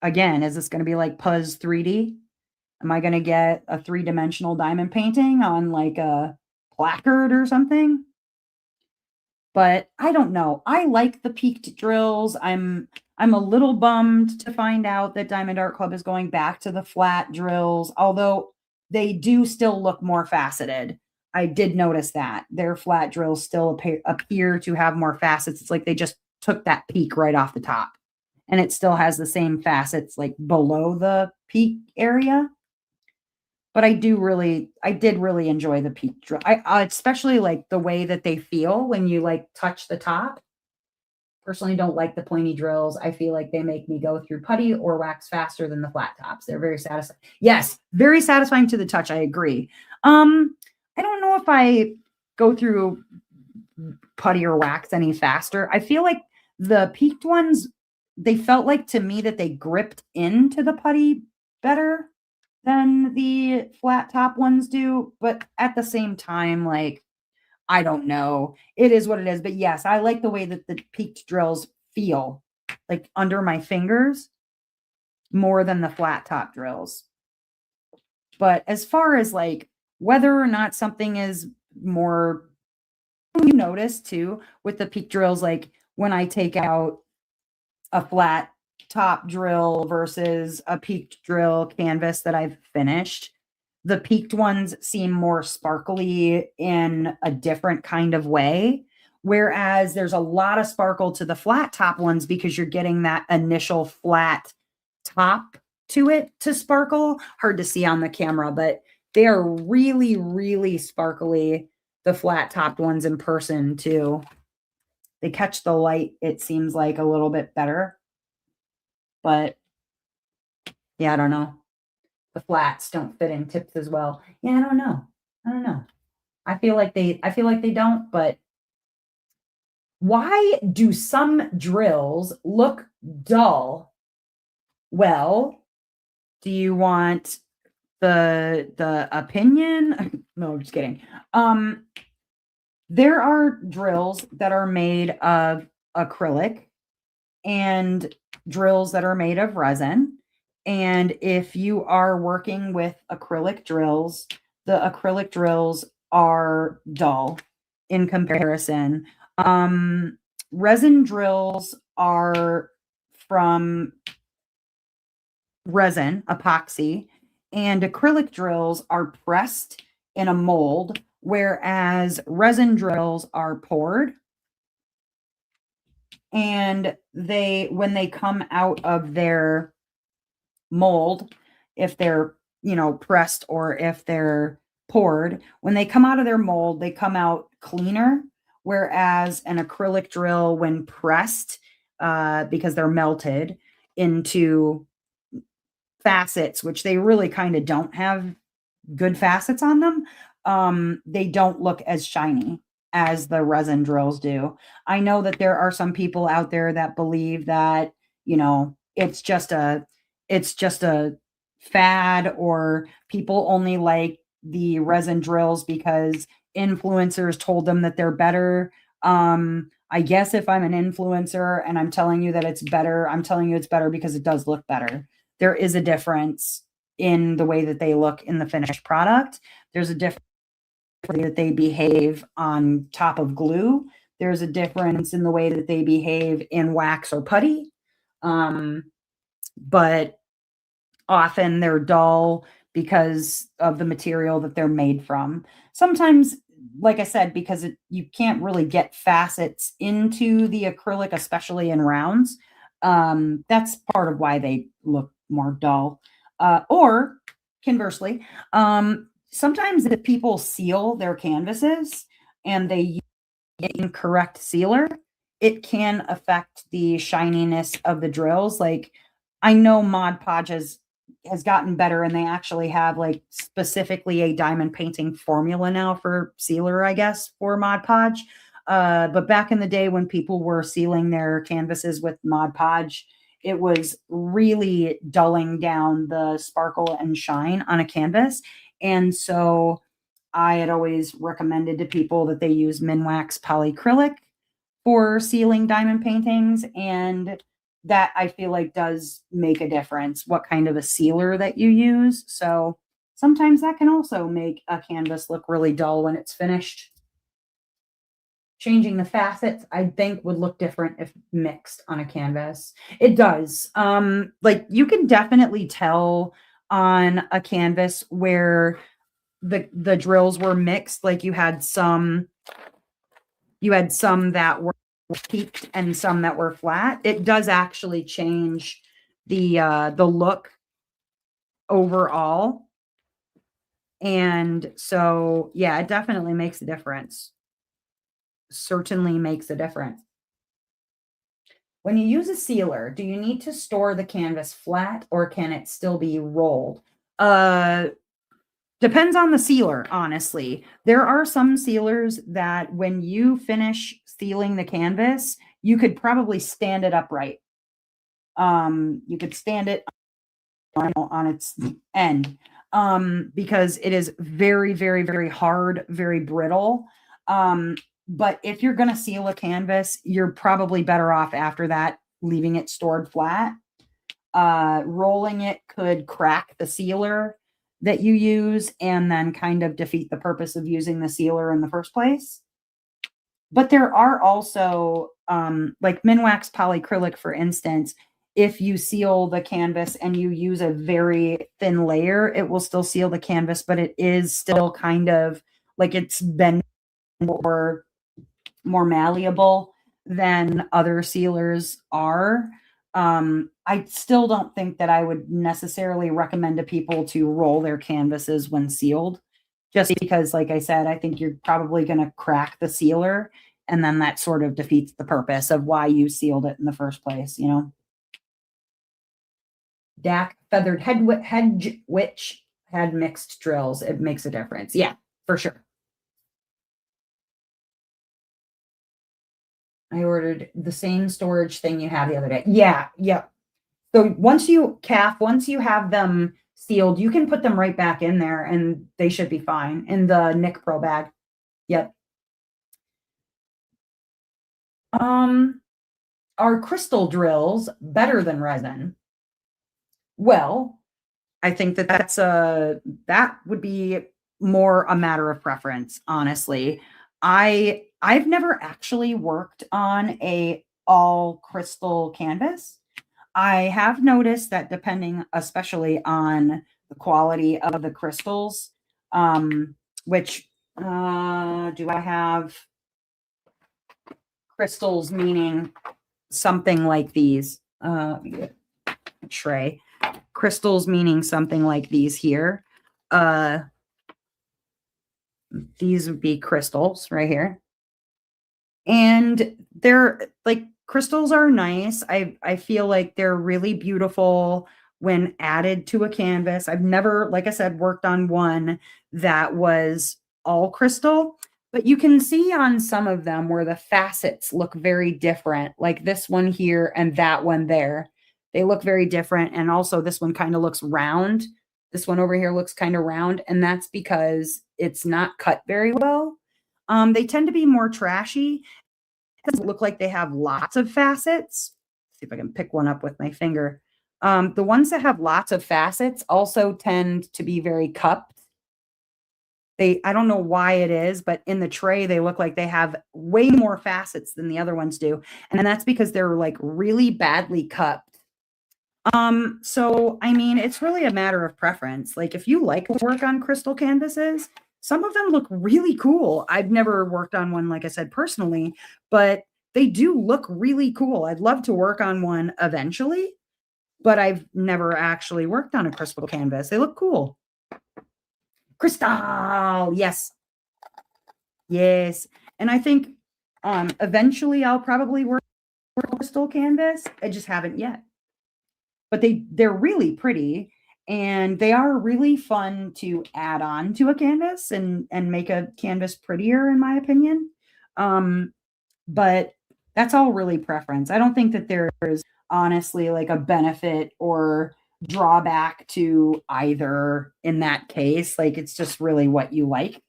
again, is this going to be like Puzz 3D? Am I going to get a three-dimensional diamond painting on like a placard or something? But I don't know. I like the peaked drills. I'm a little bummed to find out that Diamond Art Club is going back to the flat drills, although they do still look more faceted. I did notice that their flat drills still appear to have more facets. It's like they just took that peak right off the top, and it still has the same facets like below the peak area. But I did really enjoy the peak drill. I especially like the way that they feel when you like touch the top. Personally, don't like the pointy drills. I feel like they make me go through putty or wax faster than the flat tops. They're very satisfying. Yes, very satisfying to the touch. I agree. I don't know if I go through putty or wax any faster. I feel like the peaked ones, they felt like to me that they gripped into the putty better than the flat top ones do. But at the same time, like, I don't know. It is what it is. But yes, I like the way that the peaked drills feel like under my fingers more than the flat top drills. But as far as like whether or not something is more, you notice too with the peak drills, like when I take out a flat top drill versus a peaked drill canvas that I've finished, the peaked ones seem more sparkly in a different kind of way. Whereas there's a lot of sparkle to the flat top ones because you're getting that initial flat top to it to sparkle. Hard to see on the camera, but they are really, really sparkly. The flat topped ones in person too. They catch the light, it seems like a little bit better. But yeah, I don't know. The flats don't fit in tips as well. Yeah, I don't know. I don't know. I feel like they don't, but why do some drills look dull? Well, do you want the opinion? No, I'm just kidding. There are drills that are made of acrylic and drills that are made of resin. And if you are working with acrylic drills, the acrylic drills are dull in comparison. Resin drills are from resin, epoxy, and acrylic drills are pressed in a mold, whereas resin drills are poured. And when they come out of their mold, if they're, pressed or if they're poured, when they come out of their mold, they come out cleaner. Whereas an acrylic drill, when pressed, because they're melted into facets, which they really kind of don't have good facets on them, they don't look as shiny as the resin drills do. I know that there are some people out there that believe that, it's just a fad, or people only like the resin drills because influencers told them that they're better. I guess if I'm an influencer and I'm telling you that it's better, I'm telling you it's better because it does look better. There is a difference in the way that they look in the finished product. There's a difference that they behave on top of glue There's a difference in the way that they behave in wax or putty. But often they're dull because of the material that they're made from. Sometimes, like I said, because you can't really get facets into the acrylic, especially in rounds. That's part of why they look more dull. Or conversely, sometimes if people seal their canvases and they use incorrect sealer, it can affect the shininess of the drills. Like I know Mod Podge has gotten better and they actually have like specifically a diamond painting formula now for sealer, I guess, for Mod Podge. But back in the day when people were sealing their canvases with Mod Podge, it was really dulling down the sparkle and shine on a canvas. And so I had always recommended to people that they use Minwax polycrylic for sealing diamond paintings. And that I feel like does make a difference, what kind of a sealer that you use. So sometimes that can also make a canvas look really dull when it's finished. Changing the facets, I think, would look different if mixed on a canvas. It does. Like you can definitely tell on a canvas where the drills were mixed. Like you had some that were peaked and some that were flat. It does actually change the look overall. And so, yeah, it definitely makes a difference. Certainly makes a difference. When you use a sealer, do you need to store the canvas flat or can it still be rolled? Depends on the sealer, honestly. There are some sealers that when you finish sealing the canvas, you could probably stand it upright. You could stand it on its end because it is very, very, very hard, very brittle. But if you're going to seal a canvas, you're probably better off after that leaving it stored flat. Rolling it could crack the sealer that you use and then kind of defeat the purpose of using the sealer in the first place. But there are also like Minwax polycrylic, for instance, if you seal the canvas and you use a very thin layer, it will still seal the canvas, but it is still kind of like it's been more malleable than other sealers are. I still don't think that I would necessarily recommend to people to roll their canvases when sealed, just because, like I said, I think you're probably going to crack the sealer, and then that sort of defeats the purpose of why you sealed it in the first place, you know? DAC feathered hedge witch had mixed drills. It makes a difference. Yeah, for sure. I ordered the same storage thing you had the other day. Yeah, yeah. So once you have them sealed, you can put them right back in there and they should be fine in the Nick Pro bag. Yep. Are crystal drills better than resin? Well, I think that that would be more a matter of preference, honestly. I've never actually worked on a all crystal canvas. I have noticed that depending especially on the quality of the crystals, which do I have crystals meaning something like these? Tray. Crystals meaning something like these here. These would be crystals right here. And they're like crystals are nice. I feel like they're really beautiful when added to a canvas. I've never, like I said, worked on one that was all crystal, but you can see on some of them where the facets look very different, like this one here and that one there. They look very different. And also this one kind of looks round. This one over here looks kind of round, and that's because it's not cut very well. They tend to be more trashy. It doesn't look like they have lots of facets. Let's see if I can pick one up with my finger. The ones that have lots of facets also tend to be very cupped. I don't know why it is, but in the tray, they look like they have way more facets than the other ones do. And that's because they're like really badly cut. So I mean, it's really a matter of preference. Like if you like to work on crystal canvases, some of them look really cool. I've never worked on one, like I said, personally, but they do look really cool. I'd love to work on one eventually, but I've never actually worked on a crystal canvas. They look cool. Crystal, yes, yes. And I think eventually I'll probably work on crystal canvas. I just haven't yet. But they're really pretty and they are really fun to add on to a canvas and make a canvas prettier in my opinion. But that's all really preference. I don't think that there's honestly like a benefit or drawback to either in that case. Like it's just really what you like.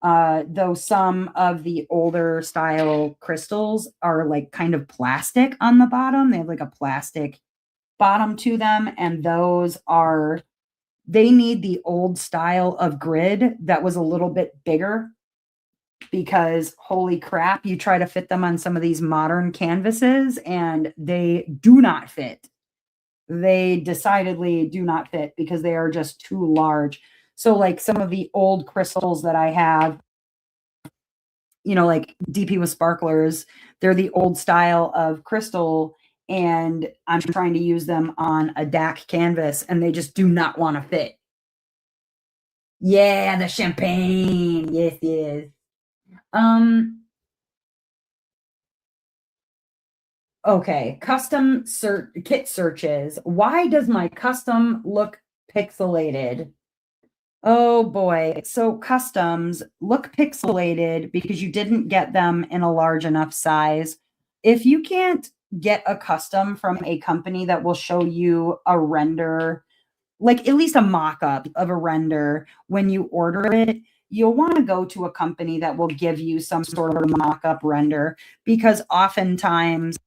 Though some of the older style crystals are like kind of plastic on the bottom. They have like a plastic bottom to them, and they need the old style of grid that was a little bit bigger because holy crap, you try to fit them on some of these modern canvases and they do not fit. They decidedly do not fit because they are just too large. So like some of the old crystals that I have, like DP with sparklers, they're the old style of crystal and I'm trying to use them on a DAC canvas and they just do not want to fit. Yeah, the champagne. Yes, yes. Um, okay. Kit searches. Why does my custom look pixelated? Oh boy. So customs look pixelated because you didn't get them in a large enough size. If you can't get a custom from a company that will show you a render, like at least a mock-up of a render when you order it, you'll want to go to a company that will give you some sort of mock-up render because oftentimes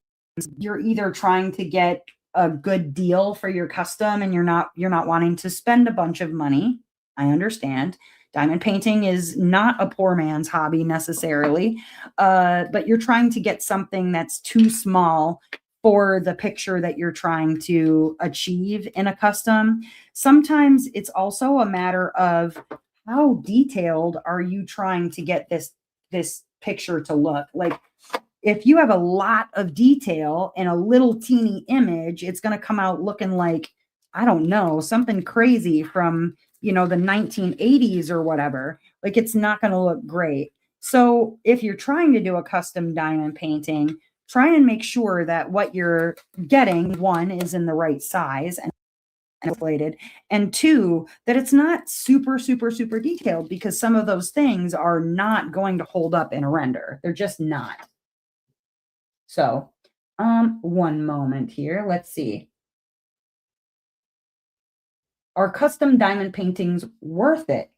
you're either trying to get a good deal for your custom and you're not wanting to spend a bunch of money. I understand. Diamond painting is not a poor man's hobby necessarily, but you're trying to get something that's too small for the picture that you're trying to achieve in a custom. Sometimes it's also a matter of how detailed are you trying to get this picture to look. Like if you have a lot of detail in a little teeny image, it's going to come out looking like, I don't know, something crazy from, the 1980s or whatever. Like it's not going to look great. So if you're trying to do a custom diamond painting, try and make sure that what you're getting, one, is in the right size and isolated, and two, that it's not super, super, super detailed because some of those things are not going to hold up in a render. They're just not. So, one moment here. Let's see. Are custom diamond paintings worth it?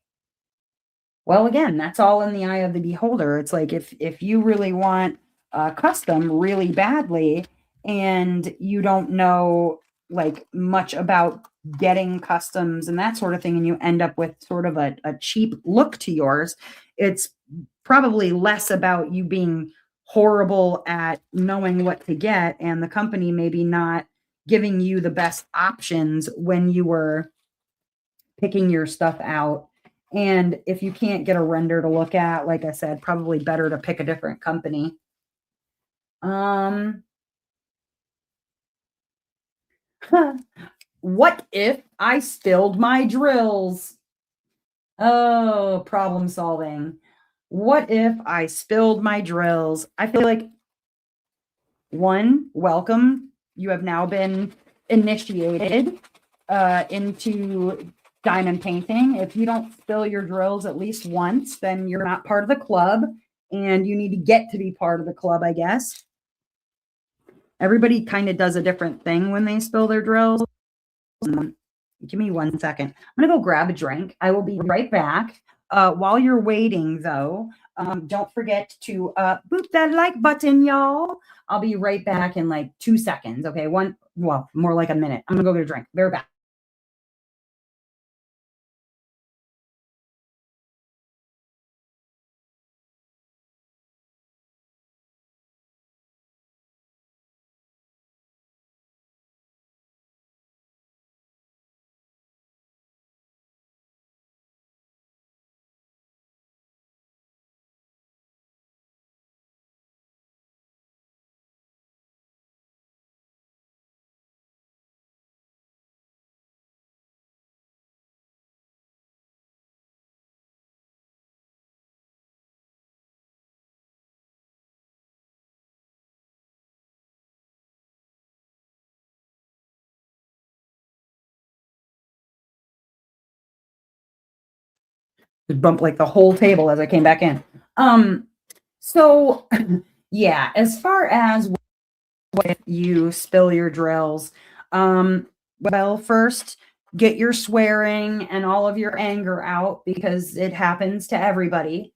Well, again, that's all in the eye of the beholder. It's like if you really want custom really badly and you don't know like much about getting customs and that sort of thing, and you end up with sort of a cheap look to yours, it's probably less about you being horrible at knowing what to get and the company maybe not giving you the best options when you were picking your stuff out. And if you can't get a render to look at, like I said, probably better to pick a different company. What if I spilled my drills? Oh, problem solving. What if I spilled my drills? I feel like one, welcome. You have now been initiated into diamond painting. If you don't spill your drills at least once, then you're not part of the club and you need to get to be part of the club, I guess. Everybody kind of does a different thing when they spill their drills. Give me 1 second. I'm going to go grab a drink. I will be right back. While you're waiting, though, don't forget to boop that like button, y'all. I'll be right back in like 2 seconds. Okay, more like a minute. I'm going to go get a drink. Be right back. Just bumped like the whole table as I came back in. So yeah, as far as when you spill your drills, well, first get your swearing and all of your anger out because it happens to everybody.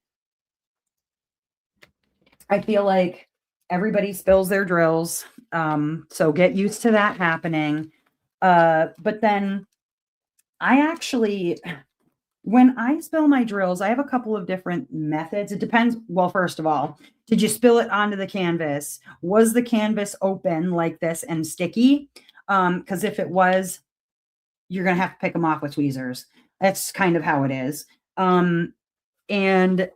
I feel like everybody spills their drills. So get used to that happening. But then I actually, when I spill my drills, I have a couple of different methods. It depends. Well, first of all, did you spill it onto the canvas? Was the canvas open like this and sticky? Because if it was, you're going to have to pick them off with tweezers. That's kind of how it is. And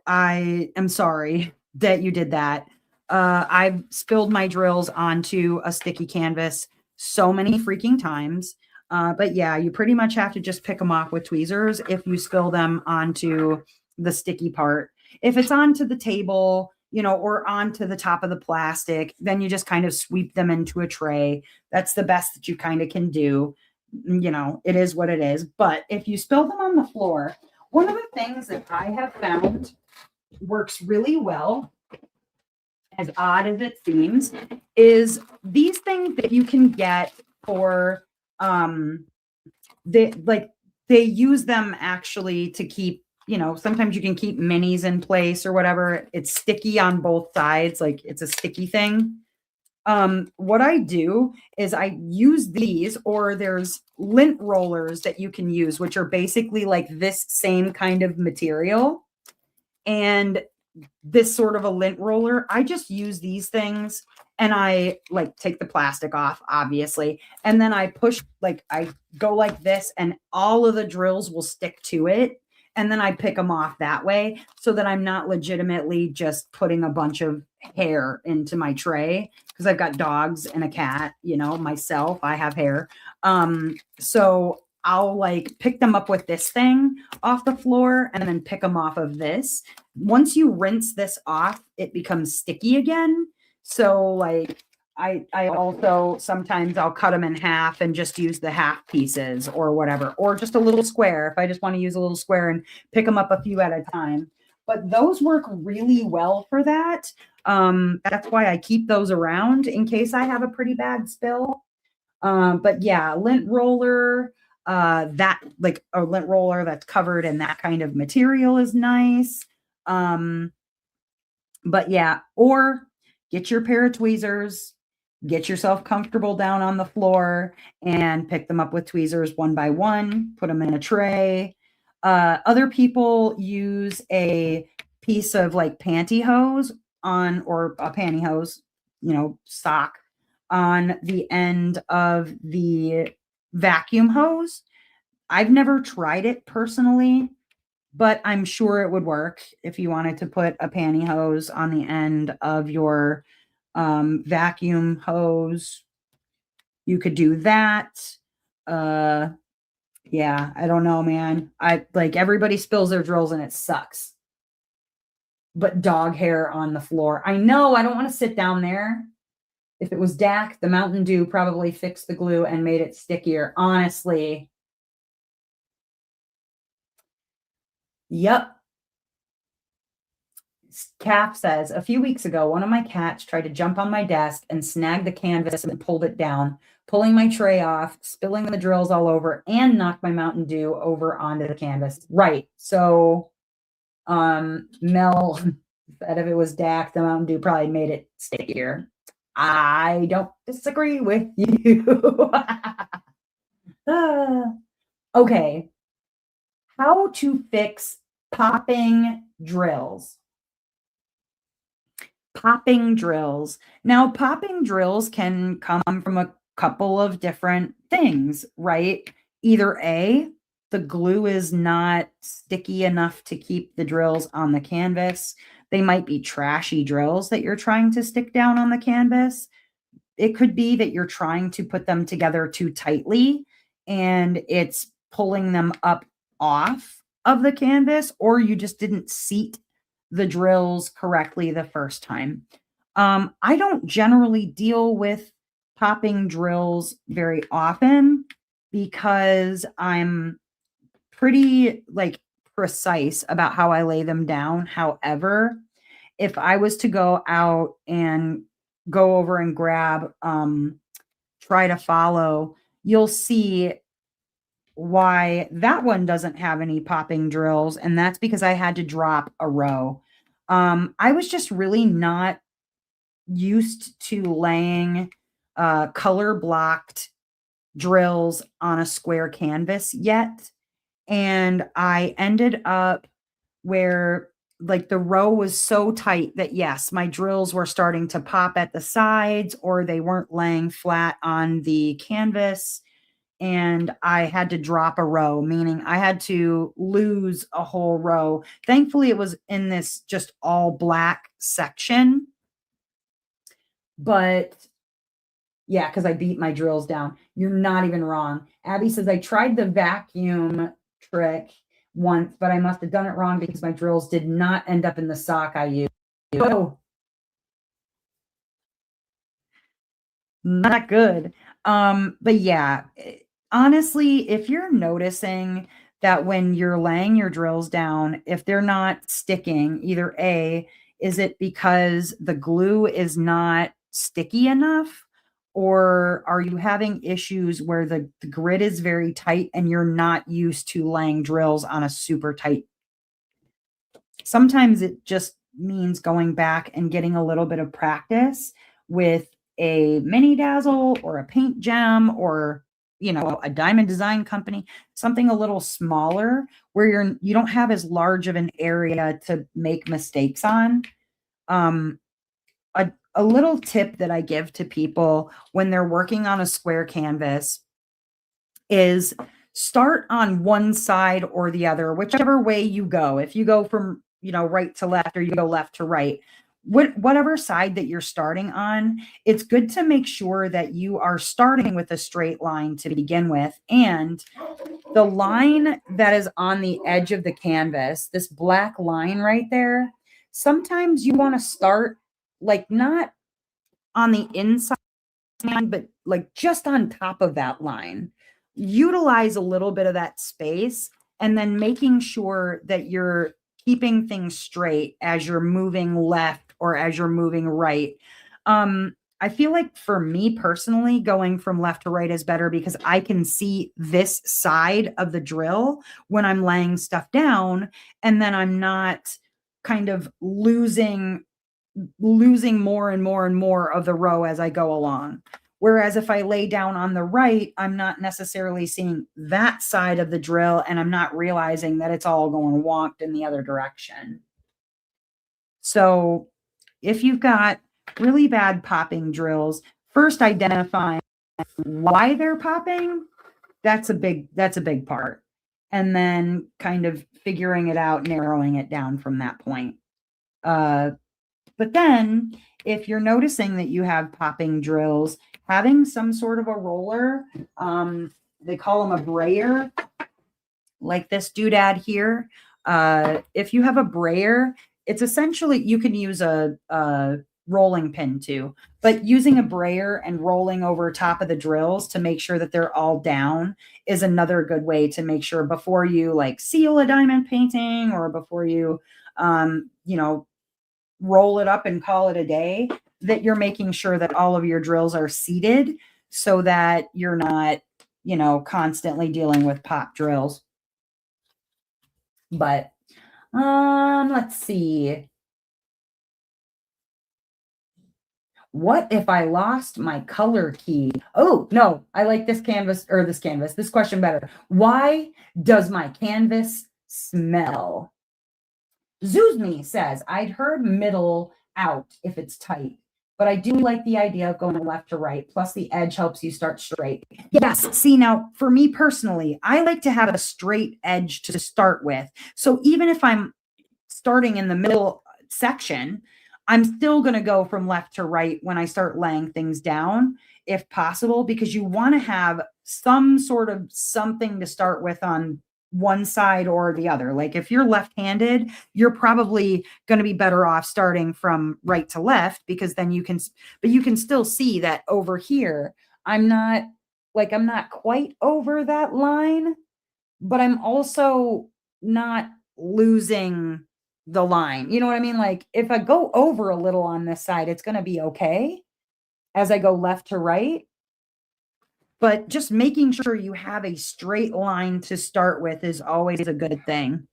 I am sorry that you did that. I've spilled my drills onto a sticky canvas so many freaking times. But yeah, you pretty much have to just pick them off with tweezers if you spill them onto the sticky part. If it's onto the table, or onto the top of the plastic, then you just kind of sweep them into a tray. That's the best that you kind of can do. It is what it is. But if you spill them on the floor, one of the things that I have found works really well, as odd as it seems, is these things that you can get for they use them actually to keep, sometimes you can keep minis in place or whatever. It's sticky on both sides, like it's a sticky thing. What I do is I use these, or there's lint rollers that you can use, which are basically like this same kind of material. And this sort of a lint roller, I just use these things and I like take the plastic off, obviously. And then I push, like I go like this and all of the drills will stick to it. And then I pick them off that way so that I'm not legitimately just putting a bunch of hair into my tray, because I've got dogs and a cat, myself, I have hair. So I'll like pick them up with this thing off the floor and then pick them off of this. Once you rinse this off, it becomes sticky again. So like I also sometimes I'll cut them in half and just use the half pieces or whatever, or just a little square if I just want to use a little square and pick them up a few at a time. But those work really well for that. That's why I keep those around in case I have a pretty bad spill. But yeah, lint roller, that like a lint roller that's covered in that kind of material is nice. But yeah, or get your pair of tweezers, get yourself comfortable down on the floor and pick them up with tweezers one by one, put them in a tray. Other people use a piece of like pantyhose or a pantyhose, sock on the end of the vacuum hose. I've never tried it personally, but I'm sure it would work if you wanted to put a pantyhose on the end of your vacuum hose. You could do that. Yeah, I don't know, man. I like everybody spills their drills and it sucks. But dog hair on the floor. I know, I don't want to sit down there. If it was DAC, the Mountain Dew probably fixed the glue and made it stickier. Honestly. Yep. Calf says, a few weeks ago, one of my cats tried to jump on my desk and snag the canvas and pulled it down, pulling my tray off, spilling the drills all over, and knocked my Mountain Dew over onto the canvas. Right. So, Mel said if it was DAC, the Mountain Dew probably made it stickier. I don't disagree with you. Okay. How to fix popping drills. Popping drills. Now, popping drills can come from a couple of different things, right? Either A, the glue is not sticky enough to keep the drills on the canvas. They might be trashy drills that you're trying to stick down on the canvas. It could be that you're trying to put them together too tightly and it's pulling them up off of the canvas, or you just didn't seat the drills correctly the first time. I don't generally deal with popping drills very often because I'm pretty precise about how I lay them down. However, if I was to go out and go over and grab, try to follow, you'll see why that one doesn't have any popping drills, and that's because I had to drop a row. I was just really not used to laying color blocked drills on a square canvas yet. And I ended up where like the row was so tight that yes, my drills were starting to pop at the sides or they weren't laying flat on the canvas. And I had to drop a row, meaning I had to lose a whole row. Thankfully, it was in this just all black section. But yeah, because I beat my drills down. You're not even wrong. Abby says, I tried the vacuum trick once, but I must have done it wrong because my drills did not end up in the sock I used. Oh, not good. But yeah, honestly, if you're noticing that when you're laying your drills down, if they're not sticking, either A, is it because the glue is not sticky enough? Or are you having issues where the grid is very tight and you're not used to laying drills on a super tight? Sometimes it just means going back and getting a little bit of practice with a mini dazzle or a paint gem or a diamond design company, something a little smaller where you don't have as large of an area to make mistakes on. A little tip that I give to people when they're working on a square canvas is start on one side or the other, whichever way you go. If you go from, right to left or you go left to right, whatever side that you're starting on, it's good to make sure that you are starting with a straight line to begin with. And the line that is on the edge of the canvas, this black line right there, sometimes you want to start like not on the inside, but like just on top of that line. Utilize a little bit of that space and then making sure that you're keeping things straight as you're moving left or as you're moving right. I feel like for me personally, going from left to right is better because I can see this side of the drill when I'm laying stuff down, and then I'm not kind of losing more and more and more of the row as I go along. Whereas if I lay down on the right, I'm not necessarily seeing that side of the drill and I'm not realizing that it's all going wonked in the other direction. So if you've got really bad popping drills, first identifying why they're popping, that's a big part. And then kind of figuring it out, narrowing it down from that point. But then if you're noticing that you have popping drills, having some sort of a roller, they call them a brayer, like this doodad here. If you have a brayer, it's essentially, you can use a rolling pin too, but using a brayer and rolling over top of the drills to make sure that they're all down is another good way to make sure before you like seal a diamond painting or before you, roll it up and call it a day, that you're making sure that all of your drills are seated so that you're not, constantly dealing with pop drills. But let's see. What if I lost my color key? Oh, no, I like this question better. Why does my canvas smell? Zuzmi says, I'd heard middle out if it's tight, but I do like the idea of going left to right. Plus the edge helps you start straight. Yes. See, now for me personally, I like to have a straight edge to start with. So even if I'm starting in the middle section, I'm still going to go from left to right when I start laying things down, if possible, because you want to have some sort of something to start with on one side or the other. Like if you're left-handed, you're probably going to be better off starting from right to left, because then you can still see that over here, I'm not quite over that line, but I'm also not losing the line. You know what I mean? Like if I go over a little on this side, it's going to be okay as I go left to right. But just making sure you have a straight line to start with is always a good thing.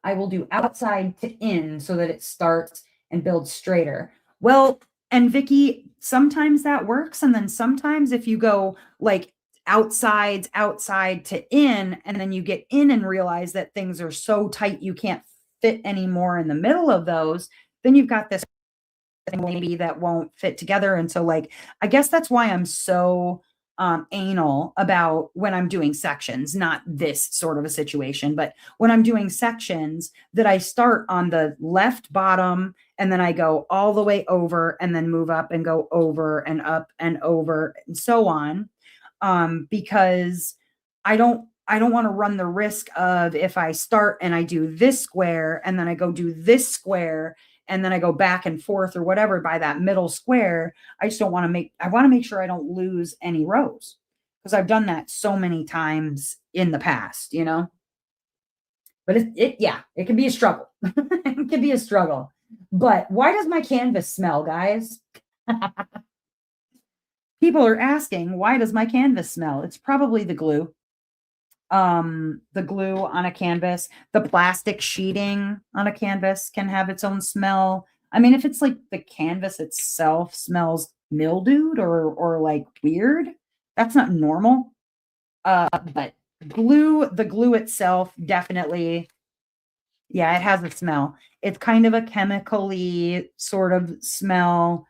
I will do outside to in so that it starts and builds straighter. Well, and Vicky, sometimes that works. And then sometimes if you go like outside to in, and then you get in and realize that things are so tight you can't fit anymore in the middle of those, then you've got this thing maybe that won't fit together. And so like, I guess that's why I'm so anal about when I'm doing sections, not this sort of a situation, but when I'm doing sections that I start on the left bottom and then I go all the way over and then move up and go over and up and over and so on. Because I don't want to run the risk of if I start and I do this square and then I go do this square and then I go back and forth or whatever by that middle square. I just don't want to I want to make sure I don't lose any rows because I've done that so many times in the past, you know? But yeah, it can be a struggle. It can be a struggle. But why does my canvas smell, guys? People are asking, why does my canvas smell? It's probably the glue. The glue on a canvas, the plastic sheeting on a canvas can have its own smell. I mean, if it's like the canvas itself smells mildewed or like weird, that's not normal. But the glue itself definitely, yeah, it has a smell. It's kind of a chemically sort of smell.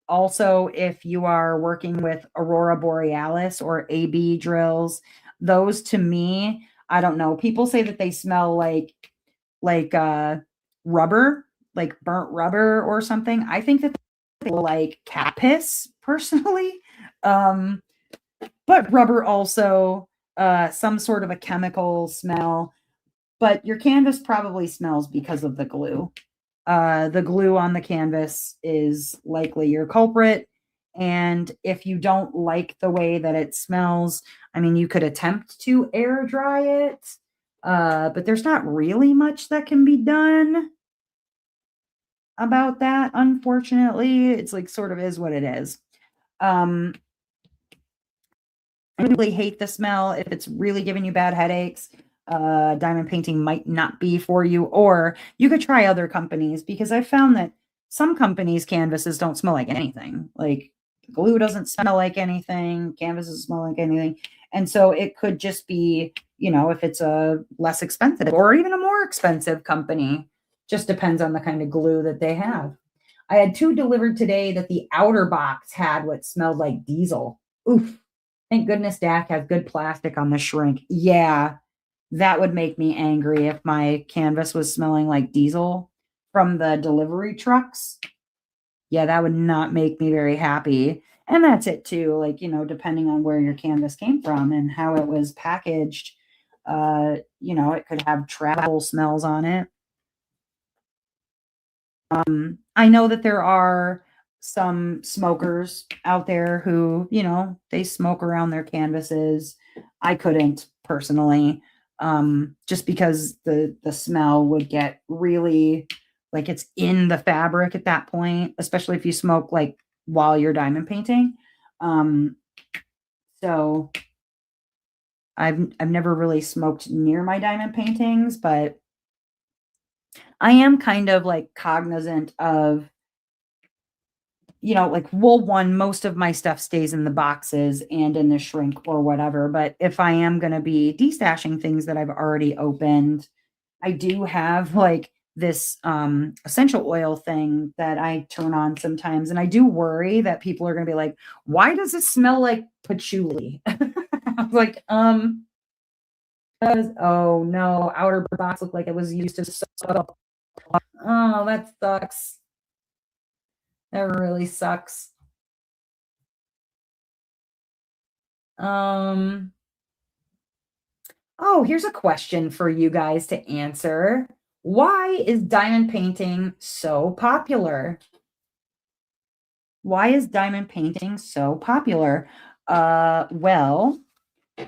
Also, if you are working with Aurora Borealis or AB drills, those to me, I don't know. People say that they smell like rubber, like burnt rubber or something. I think that they like cat piss personally. Um, but rubber also some sort of a chemical smell. But your canvas probably smells because of the glue. The glue on the canvas is likely your culprit. And if you don't like the way that it smells, I mean, you could attempt to air dry it, but there's not really much that can be done about that, unfortunately. It's like sort of is what it is. I really hate the smell. If it's really giving you bad headaches, diamond painting might not be for you, or you could try other companies because I found that some companies' canvases don't smell like anything. Like glue doesn't smell like anything, canvases smell like anything. And so it could just be, you know, if it's a less expensive or even a more expensive company, just depends on the kind of glue that they have. I had 2 delivered today that the outer box had what smelled like diesel. Oof. Thank goodness DAC has good plastic on the shrink. Yeah, that would make me angry if my canvas was smelling like diesel from the delivery trucks. Yeah, that would not make me very happy. And that's it too. Like, you know, depending on where your canvas came from and how it was packaged, you know, it could have travel smells on it. I know that there are some smokers out there who, you know, they smoke around their canvases. I couldn't personally, just because the smell would get really like it's in the fabric at that point, especially if you smoke like while you're diamond painting. So I've never really smoked near my diamond paintings, but I am kind of like cognizant of, you know, like wool one, most of my stuff stays in the boxes and in the shrink or whatever. But if I am going to be destashing things that I've already opened, I do have like this essential oil thing that I turn on sometimes. And I do worry that people are going to be like, why does it smell like patchouli? I was like, because, oh no, outer box looked like it was used to soak. Oh, that sucks. That really sucks. Um, oh, here's a question for you guys to answer. Why is diamond painting so popular? Why is diamond painting so popular? Well,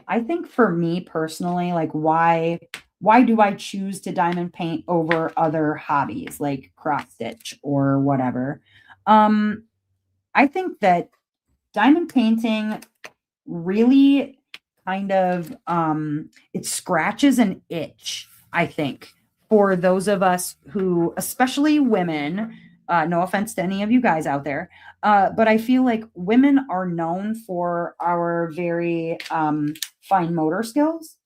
I think for me personally, like why do I choose to diamond paint over other hobbies like cross stitch or whatever? Um, I think that diamond painting really kind of it scratches an itch, I think, for those of us who, especially women, no offense to any of you guys out there, but I feel like women are known for our very fine motor skills.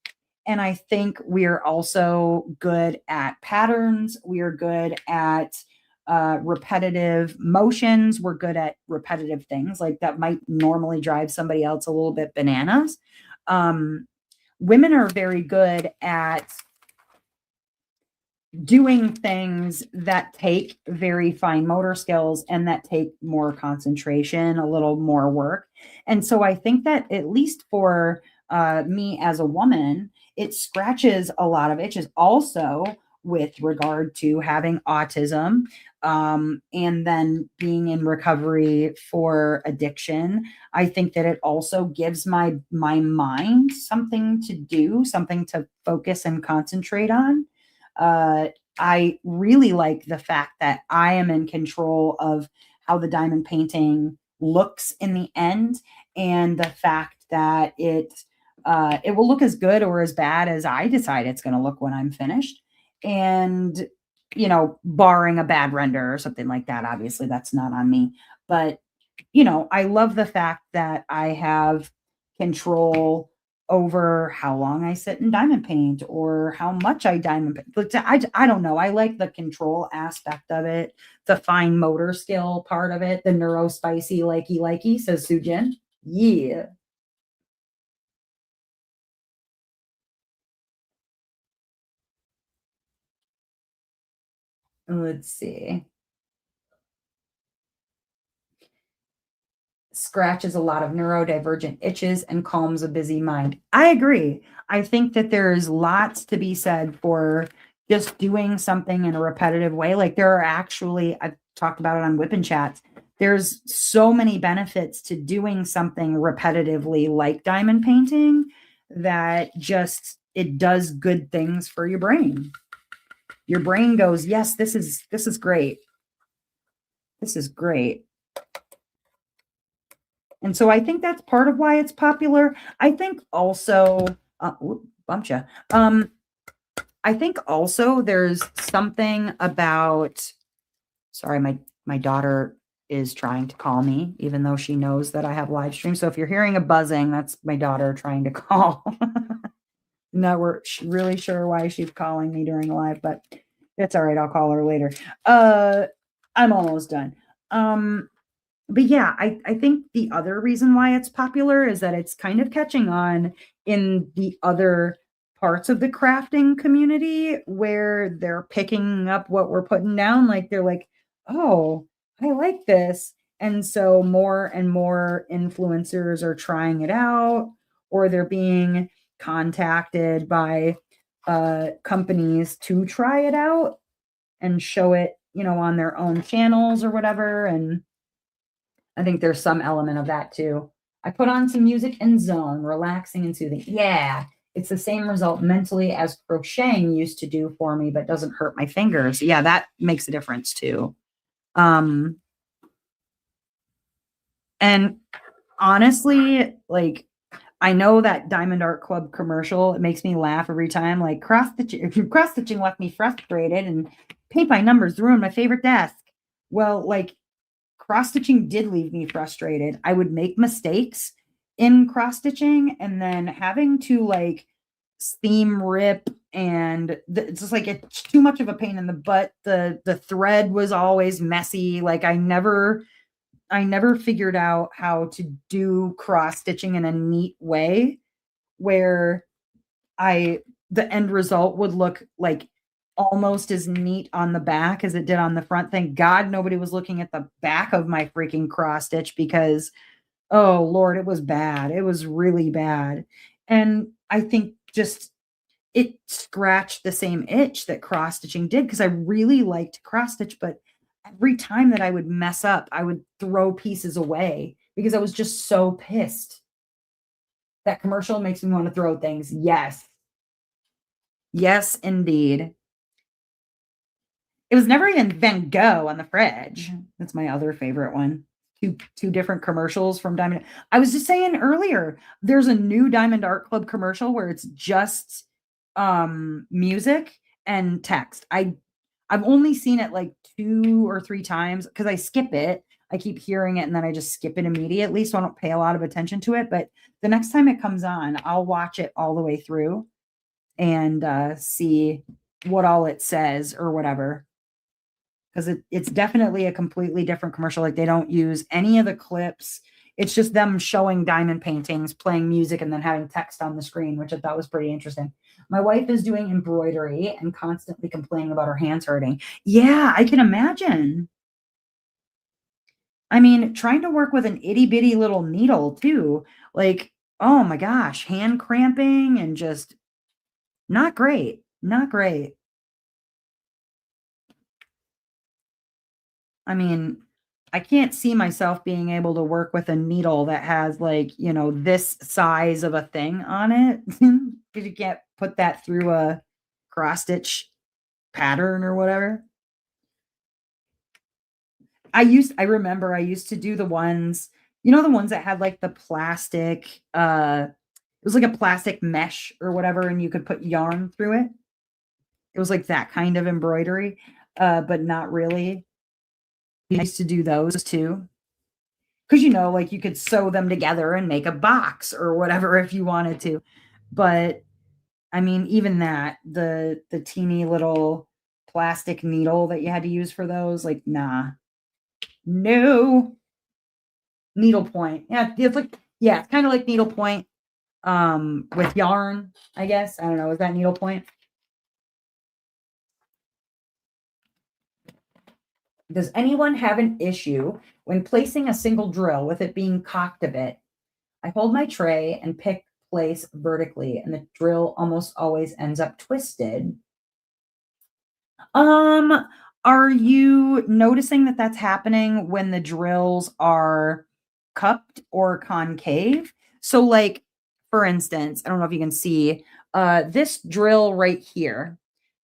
And I think we're also good at patterns. We are good at repetitive motions. We're good at repetitive things like that might normally drive somebody else a little bit bananas. Um, Women are very good at doing things that take very fine motor skills and that take more concentration, a little more work. And so I think that at least for me as a woman, it scratches a lot of itches. Also, with regard to having autism, and then being in recovery for addiction, I think that it also gives my mind something to do, something to focus and concentrate on. uh, I really like the fact that I am in control of how the diamond painting looks in the end, and the fact that it will look as good or as bad as I decide it's going to look when I'm finished. And barring a bad render or something like that, obviously that's not on me. But I love the fact that I have control over how long I sit in diamond paint or how much I diamond paint. But I don't know. I like the control aspect of it, the fine motor skill part of it, the neuro spicy likey, says Sujin. Yeah. Let's see. Scratches a lot of neurodivergent itches and calms a busy mind. I agree. I think that there's lots to be said for just doing something in a repetitive way. Like there are actually, I've talked about it on Whip Chats. There's so many benefits to doing something repetitively like diamond painting that just it does good things for your brain. Your brain goes, "Yes, this is great. This is great." And so I think that's part of why it's popular. I think also, bumped ya. I think also there's something about. Sorry, my daughter is trying to call me, even though she knows that I have live stream. So if you're hearing a buzzing, that's my daughter trying to call. Not we're really sure why she's calling me during live, but it's all right. I'll call her later. Uh, I'm almost done. But yeah, I think the other reason why it's popular is that it's kind of catching on in the other parts of the crafting community where they're picking up what we're putting down. Like they're like, oh, I like this. And so more and more influencers are trying it out, or they're being contacted by companies to try it out and show it, on their own channels or whatever. And I think there's some element of that too. I put on some music and zone, relaxing and soothing. Yeah, it's the same result mentally as crocheting used to do for me, but doesn't hurt my fingers. Yeah, that makes a difference too. Um, and honestly, like I know that Diamond Art Club commercial, it makes me laugh every time. Like cross stitching left me frustrated and paint by numbers ruined my favorite desk. Well, like cross stitching did leave me frustrated. I would make mistakes in cross stitching and then having to like seam rip and it's just like it's too much of a pain in the butt. The thread was always messy. Like I never figured out how to do cross stitching in a neat way where I the end result would look like almost as neat on the back as it did on the front. Thank God nobody was looking at the back of my freaking cross stitch because, oh Lord, it was bad. It was really bad. And I think just it scratched the same itch that cross stitching did because I really liked cross stitch, but every time that I would mess up, I would throw pieces away because I was just so pissed. That commercial makes me want to throw things. Yes. Yes, indeed. It was never even Van Gogh on the fridge. That's my other favorite one. Two different commercials from Diamond. I was just saying earlier, there's a new Diamond Art Club commercial where it's just music and text. I've only seen it like 2 or 3 times because I skip it. I keep hearing it and then I just skip it immediately, so I don't pay a lot of attention to it. But the next time it comes on, I'll watch it all the way through and see what all it says or whatever. Because it's definitely a completely different commercial. Like they don't use any of the clips. It's just them showing diamond paintings, playing music, and then having text on the screen, which I thought was pretty interesting. My wife is doing embroidery and constantly complaining about her hands hurting. Yeah, I can imagine. I mean, trying to work with an itty bitty little needle too, like, oh my gosh, hand cramping and just not great. Not great. I mean, I can't see myself being able to work with a needle that has like, this size of a thing on it because you can't put that through a cross stitch pattern or whatever. I remember I used to do the ones, the ones that had like the plastic, it was like a plastic mesh or whatever, and you could put yarn through it. It was like that kind of embroidery, but not really. I used to do those too. Because like you could sew them together and make a box or whatever if you wanted to. But I mean, even that, the teeny little plastic needle that you had to use for those, like, nah. No. Needlepoint. Yeah, it's kind of like needlepoint with yarn, I guess. I don't know. Is that needlepoint? Does anyone have an issue when placing a single drill with it being cocked a bit? I hold my tray and pick place vertically, and the drill almost always ends up twisted. Um, are you noticing that that's happening when the drills are cupped or concave? So, like, for instance, I don't know if you can see this drill right here.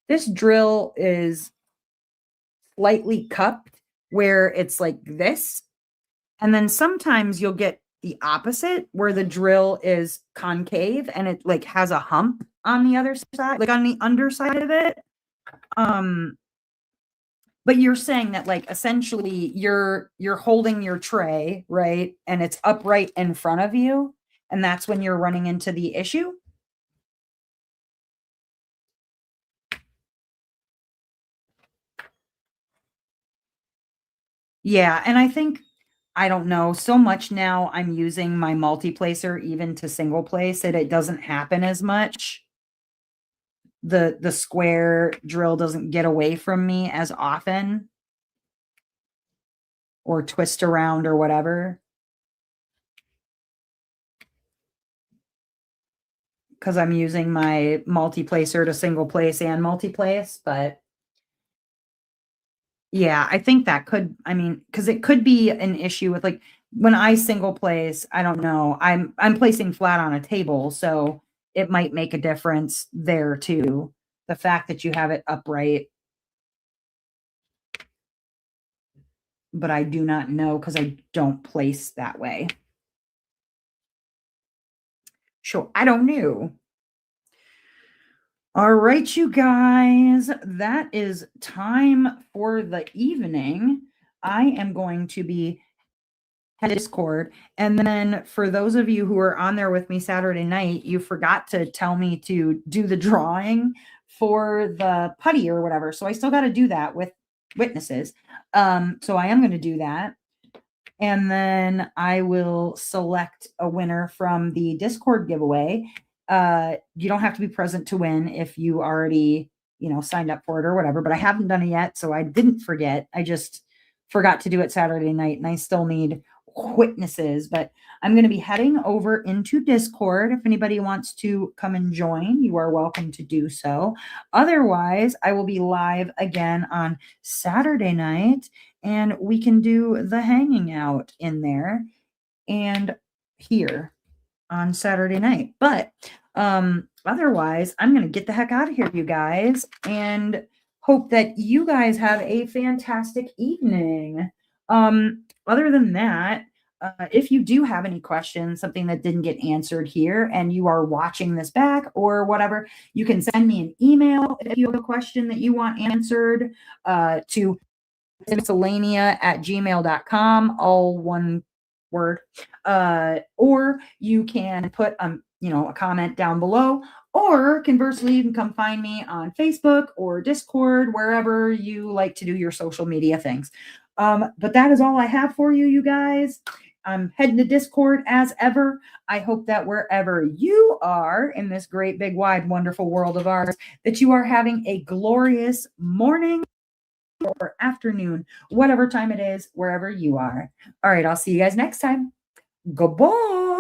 This drill is slightly cupped where it's like this. And then sometimes you'll get the opposite where the drill is concave and it like has a hump on the other side, like on the underside of it. Um, but you're saying that like essentially you're holding your tray, right? And it's upright in front of you, and that's when you're running into the issue. Yeah, and I think I don't know, so much now I'm using my multi-placer even to single place that it doesn't happen as much. The square drill doesn't get away from me as often or twist around or whatever. Because I'm using my multi-placer to single place and multi-place, but yeah, I think that could, I mean, because it could be an issue with like when I single place, I don't know. I'm placing flat on a table, so it might make a difference there too. The fact that you have it upright, but I do not know because I don't place that way. Sure, I don't know. All right, you guys, that is time for the evening. I am going to be Discord. And then for those of you who are on there with me Saturday night, you forgot to tell me to do the drawing for the putty or whatever. So I still got to do that with witnesses. So I am going to do that. And then I will select a winner from the Discord giveaway. You don't have to be present to win if you already, signed up for it or whatever, but I haven't done it yet. So I didn't forget. I just forgot to do it Saturday night and I still need witnesses, but I'm going to be heading over into Discord. If anybody wants to come and join, you are welcome to do so. Otherwise, I will be live again on Saturday night and we can do the hanging out in there and here. on Saturday night. But otherwise, I'm going to get the heck out of here, you guys, and hope that you guys have a fantastic evening. Other than that, if you do have any questions, something that didn't get answered here, and you are watching this back or whatever, you can send me an email if you have a question that you want answered to miscellanea@gmail.com, all one word. Or you can put a comment down below, or conversely, you can come find me on Facebook or Discord, wherever you like to do your social media things. But that is all I have for you, you guys. I'm heading to Discord as ever. I hope that wherever you are in this great, big, wide, wonderful world of ours, that you are having a glorious morning or afternoon, whatever time it is, wherever you are. All right, I'll see you guys next time. Goodbye.